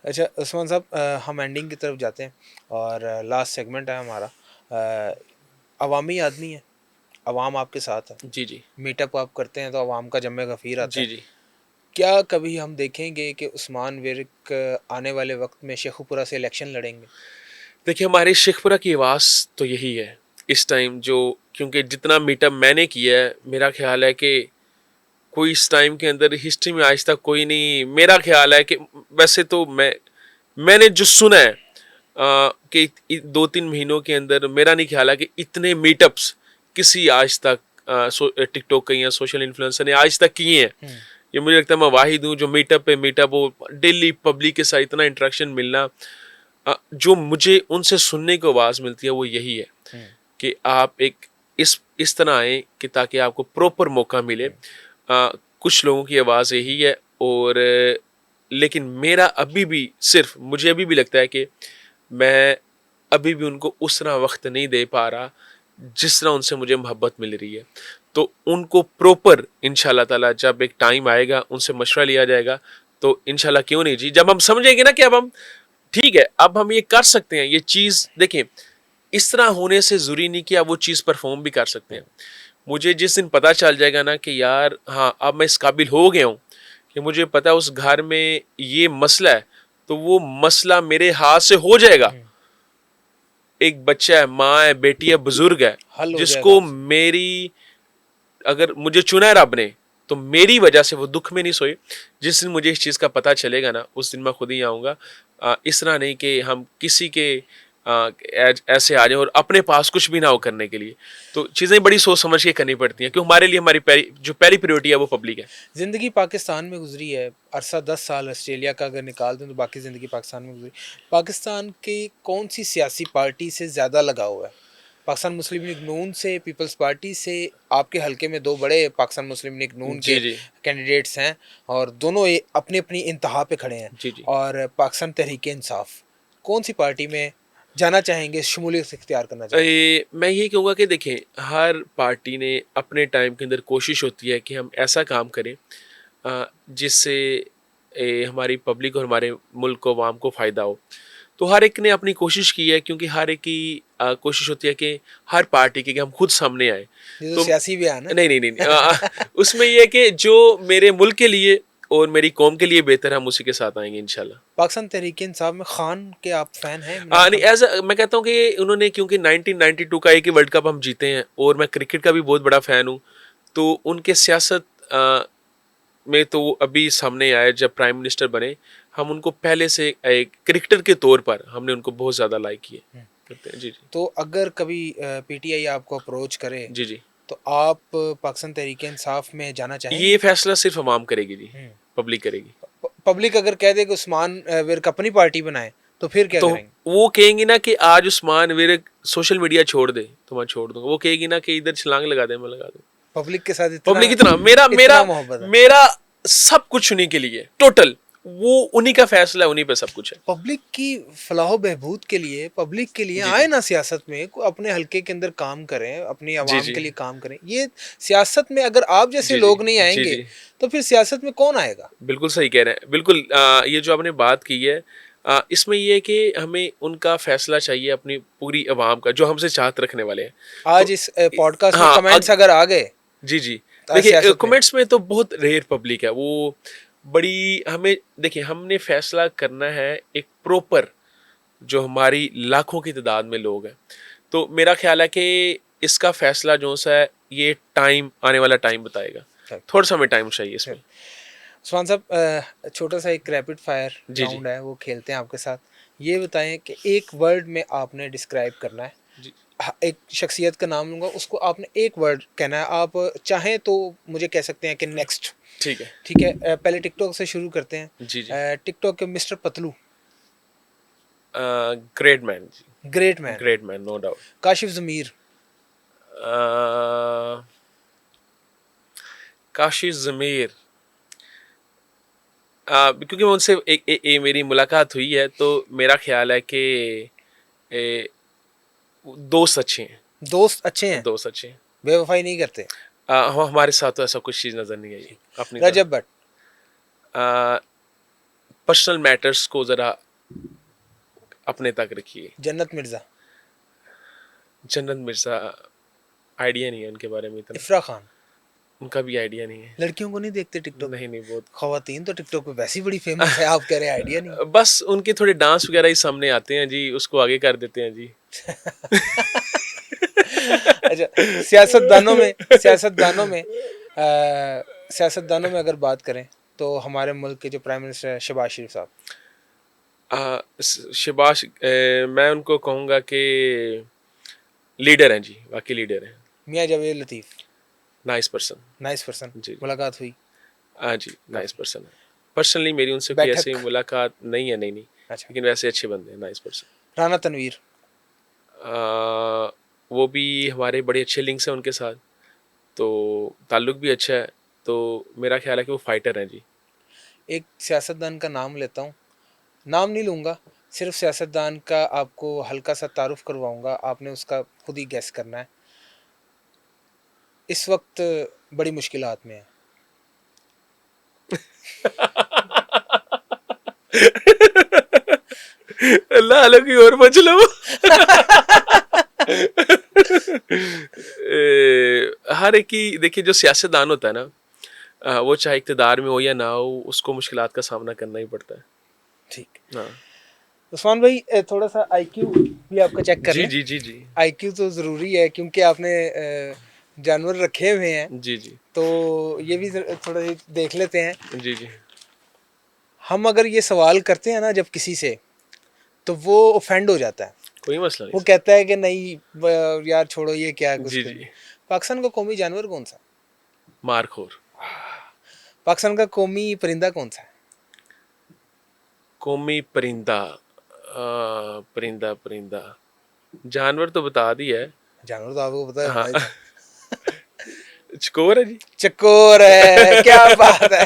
अच्छा उस्मान साहब, हम एंडिंग की तरफ जाते हैं और लास्ट सेगमेंट है हमारा। अवामी आदमी है, अवाम आपके साथ है। जी, जी। मीटअप आप करते हैं तो अवाम का जम्मे गफ़ीर आता जी, है। जी। क्या कभी हम देखेंगे कि उस्मान विर्क आने वाले वक्त में शेखुपुरा से इलेक्शन लड़ेंगे? देखिए, हमारी शेखपुरा की आवाज़ तो यही है इस टाइम जो, क्योंकि जितना मीटअप मैंने किया है, मेरा ख़्याल है कि कोई इस टाइम के अंदर हिस्ट्री में आज तक कोई नहीं, मेरा ख़्याल है कि वैसे तो मैंने जो सुना है कि 2-3 महीनों के अंदर मेरा नहीं ख़्याल है कि इतने मीटअप्स किसी आज तक टिकटॉक के या सोशल इन्फ्लुएंसर ने आज तक किए हैं। हुँ, ये मुझे लगता है मैं वाहिद हूँ जो मीटअप पे मीटअप हो, डेली पब्लिक के साथ इतना इंटरेक्शन मिलना। जो मुझे उनसे सुनने को आवाज़ मिलती है वो यही है हुँ, कि आप एक इस तरह आएँ कि ताकि आपको प्रॉपर मौका मिले। हुँ, कुछ लोगों की आवाज़ यही है। और लेकिन मेरा अभी भी सिर्फ़ मुझे अभी भी लगता है कि मैं अभी भी उनको उस तरह वक़्त नहीं दे पा रहा, जिस तरह उनसे मुझे मोहब्बत मिल रही है। तो उनको प्रॉपर इंशाअल्लाह ताला जब एक टाइम आएगा, उनसे मशवरा लिया जाएगा, तो इंशाअल्लाह क्यों नहीं जी, जब हम समझेंगे ना कि अब हम ठीक है, अब हम ये कर सकते हैं, ये चीज़ देखें, इस तरह होने से ज़रूरी नहीं कि आप वो चीज़ परफ़ॉर्म भी कर सकते हैं। मुझे जिस दिन पता चल जाएगा ना कि यार हाँ, अब मैं इस काबिल हो गया हूँ कि मुझे पता है उस घर में ये मसला है, तो वो मसला मेरे हाथ से हो जाएगा। हुँ, एक बच्चा है, माँ है, बेटी है, बुज़ुर्ग है, हल हो जाएगा जिसको आपसे। मेरी अगर मुझे चुना है रब ने, तो मेरी वजह से वो दुःख में नहीं सोए। जिस दिन मुझे इस चीज़ का पता चलेगा ना, उस दिन मैं खुद ही आऊँगा। इस तरह नहीं कि हम किसी के ऐसे आ जाएँ और अपने पास कुछ भी ना हो करने के लिए। तो चीज़ें बड़ी सोच समझ के करनी पड़ती हैं, क्योंकि हमारे लिए हमारी पहली प्रायोरिटी है वो पब्लिक है। ज़िंदगी पाकिस्तान में गुज़री है, अरसा 10 साल ऑस्ट्रेलिया का अगर निकाल दें तो बाकी ज़िंदगी पाकिस्तान में गुज़री। पाकिस्तान की कौन-सी सियासी पार्टी से ज़्यादा लगाव है? पाकिस्तान मुस्लिम लीग नून से, पीपल्स पार्टी से? आपके हलके में 2 बड़े पाकिस्तान मुस्लिम लीग नून जी, के जी। कैंडिडेट्स हैं और दोनों ये अपनी-अपनी इंतहा पे खड़े हैं। जी, जी। और पाकिस्तान तहरीक-ए-इंसाफ, कौन-सी पार्टी में जाना चाहेंगे, शमूलियत इख्तियार करना चाहेंगे? मैं यही कहूँगा कि देखें, हर पार्टी ने अपने टाइम के अंदर कोशिश होती है कि हम ऐसा काम करें जिससे हमारी पब्लिक और हमारे मुल्क को अवाम को फ़ायदा हो। तो हर एक ने अपनी कोशिश की है, क्योंकि हर एक की कोशिश होती है कि हर पार्टी की कि हम खुद सामने आए। ये तो तो सियासी बयान है। नहीं, नहीं, नहीं, नहीं, उसमें ये है कि जो मेरे मुल्क के लिए और मेरी कौम के लिए बेहतर है, हम उसी के साथ आएँगे इंशाल्लाह। पाकिस्तान तहरीक-ए-इंसाफ में खान के आप फ़ैन हैं, इमरान नहीं, खान के? मैं कहता हूँ कि उन्होंने, क्योंकि 1992 का एक ही वर्ल्ड कप हम जीते हैं और मैं क्रिकेट का भी बहुत बड़ा फ़ैन हूँ। तो उनके सियासत में तो वो अभी सामने आए जब प्राइम मिनिस्टर बने, हम उनको पहले से एक क्रिकेटर के तौर पर हमने उनको बहुत ज़्यादा लाइक किए हुँ। करते हैं। जी, जी। तो अगर कभी पीटीआई आपको अप्रोच करे, जी, जी। तो आप पाकिस्तान तहरीक-ए-इंसाफ में जाना ये चाहेंगे? फ़ैसला सिर्फ़ अवाम करेगी जी, हुँ। पब्लिक करेगी। पब्लिक अगर कह दे कि उस्मान विर्क अपनी पार्टी बनाए, तो फिर क्या तो करेंगे? वो कहेंगी ना कि आज उस्मान विर्क सोशल मीडिया छोड़ दे, तो मैं छोड़ दूँगा। वो कहेगी ना कि इधर छलांग लगा दे, मैं लगा दूँ। पब्लिक के साथ इतना पब्लिक इतना मेरा मेरा इतना मोहब्बत है। मेरा सब कुछ उन्हीं के लिए, टोटल वो उन्हीं का फैसला है, उन्हीं पे सब कुछ है। पब्लिक की फलाह बहबूद के लिए, पब्लिक के लिए जी आए जी ना सियासत में, अपने हल्के के अंदर काम करें, अपनी जी आवाम जी के लिए काम करें। ये सियासत में अगर आप जैसे जी जी लोग नहीं जी आएंगे जी तो फिर सियासत में कौन आएगा? बिल्कुल सही कह रहे हैं, बिल्कुल। ये जो आपने बात की है, इसमें ये है कि हमें उनका फैसला चाहिए, अपनी पूरी आवाम का, जो हमसे चाहत रखने वाले हैं। आज तो इस पॉडकास्ट में हाँ कमेंट्स अगर आ गए जी जी देखिए, सियासत में, कमेंट्स में तो बहुत रेयर पब्लिक है वो, बड़ी हमें देखिए, हमने फैसला करना है एक प्रॉपर, जो हमारी लाखों की तादाद में लोग हैं। तो मेरा ख्याल है कि इसका फैसला जो सा है, ये टाइम, आने वाला टाइम बताएगा। थोड़ा सा हमें टाइम चाहिए इसमें। उस्मान साहब, छोटा सा एक रैपिड फायर जी जी राउंड है, वो खेलते हैं आपके साथ। ये बताएं कि एक वर्ड में आपने डिस्क्राइब करना है, जी एक शख्सियत का नाम लूंगा, उसको आपने एक वर्ड कहना है। आप चाहें तो मुझे कह सकते हैं कि नेक्स्ट। ठीक है। ठीक है, पहले टिकटॉक से शुरू करते जी जी हैं। टिकटॉक के mister Patlu, great man ji. Great man. Great man, no doubt. Kashif Zameer, Kashif Zameer, क्योंकि मैं उनसे मेरी मुलाकात हुई है, तो मेरा ख्याल है कि ए, दोस्त अच्छे हैं। दोस्त अच्छे हैं, दोस्त अच्छे हैं। बेवफाई नहीं करते। हमारे साथ तो ऐसा कुछ चीज़ नज़र नहीं आई अपनी रजब भट्ट, तरफ। पर्सनल मैटर्स को ज़रा अपने तक रखिए। जन्नत मिर्ज़ा, जन्नत मिर्ज़ा, आइडिया नहीं है उनके बारे में इतना। इफ़रा खान। उनका भी आइडिया नहीं है। लड़कियों को नहीं देखते टिकटॉक पे? नहीं नहीं, बहुत खवातीन तो टिकटॉक पे वैसी बड़ी फेमस है, आप कह रहे हैं आइडिया नहीं। बस उनके थोड़े डांस वगैरह ही सामने आते हैं जी, उसको आगे कर देते हैं जी। अच्छा, सियासतदानों में, सियासतदानों में अगर बात करें तो हमारे मुल्क के जो प्राइम मिनिस्टर है शहबाज शरीफ साहब, शहबाज, मैं उनको कहूँगा कि लीडर हैं जी, वाकई लीडर हैं। मियाँ जावेद लतीफ़, नाइस पर्सन। नाइस पर्सन, जी मुलाकात हुई? हाँ जी, नाइस पर्सन है। पर्सनली मेरी उनसे कोई ऐसी बैठक? मुलाकात नहीं है, नहीं नहीं, अच्छा, लेकिन वैसे अच्छे बंदे हैं, नाइस पर्सन। राना तनवीर, वो भी हमारे बड़े अच्छे लिंक्स हैं उनके साथ, तो ताल्लुक़ भी अच्छा है। तो मेरा ख्याल है कि वो फाइटर हैं जी। एक सियासतदान का नाम लेता हूँ, नाम नहीं लूँगा, सिर्फ सियासतदान का आपको हल्का सा तारुफ करवाऊँगा, आपने उसका खुद ही गैस करना है। इस वक्त बड़ी मुश्किलात में है। अल्लाह अलग की और बच लो। हर एक की देखिए, जो सियासतदान होता है ना, वो चाहे इक़्तिदार में हो या ना हो, उसको मुश्किलात का सामना करना ही पड़ता है। ठीक। हाँ उस्मान भाई, थोड़ा सा आईक्यू भी आपका चेक कर जी लें। जी जी जी आईक्यू तो ज़रूरी है क्योंकि आपने जानवर रखे हुए हैं, जी जी तो ये भी थोड़ा सी देख लेते हैं। जी जी हम अगर ये सवाल करते हैं ना जब किसी से, तो वो ऑफेंड हो जाता है, कोई मसला नहीं वो सर। कहता है कि नहीं यार छोड़ो, ये क्या है कुछ जी भी जी नहीं। पाकिस्तान का कौमी जानवर कौन सा? मारखोर। पाकिस्तान का कौमी परिंदा कौन सा है? कौमी परिंदा, परिंदा परिंदा, जानवर तो बता दिया है। जानवर तो आपको पता है हाँ। होना ही था। चकोर है जी। चकोर है, क्या बात है।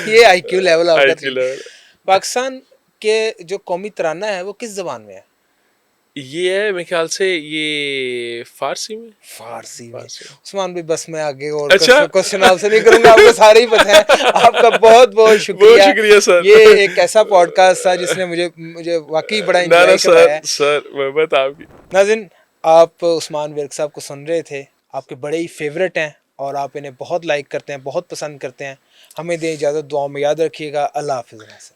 ये आईक्यू लेवल आपका आई 3। किलर। पाकिस्तान के जो कौमी तराना है वो किस जबान में है? ये है मेरे ख्याल से, ये फारसी में। फारसी में। फारसी में। उस्मान भाई बस मैं आगे और अच्छा। क्वेश्चन आपसे नहीं करूंगा, आपको सारे ही पता है। आपका बहुत बहुत बहुत शुक्रिया। शुक्रिया सर। ये एक ऐसा पॉडकास्ट था जिसने मुझे मुझे वाकई बड़ा ना ना एंजॉय सर, करवाया है। सर मोहब्बत आपकी। नाज़रीन, आप उस्मान विर्क साहब को सुन रहे थे, आपके बड़े ही फेवरेट हैं और आप इन्हें बहुत लाइक करते हैं, बहुत पसंद करते हैं। हमें दें इजाज़त, दुआओं में याद रखिएगा। अल्लाह हाफ़िज़।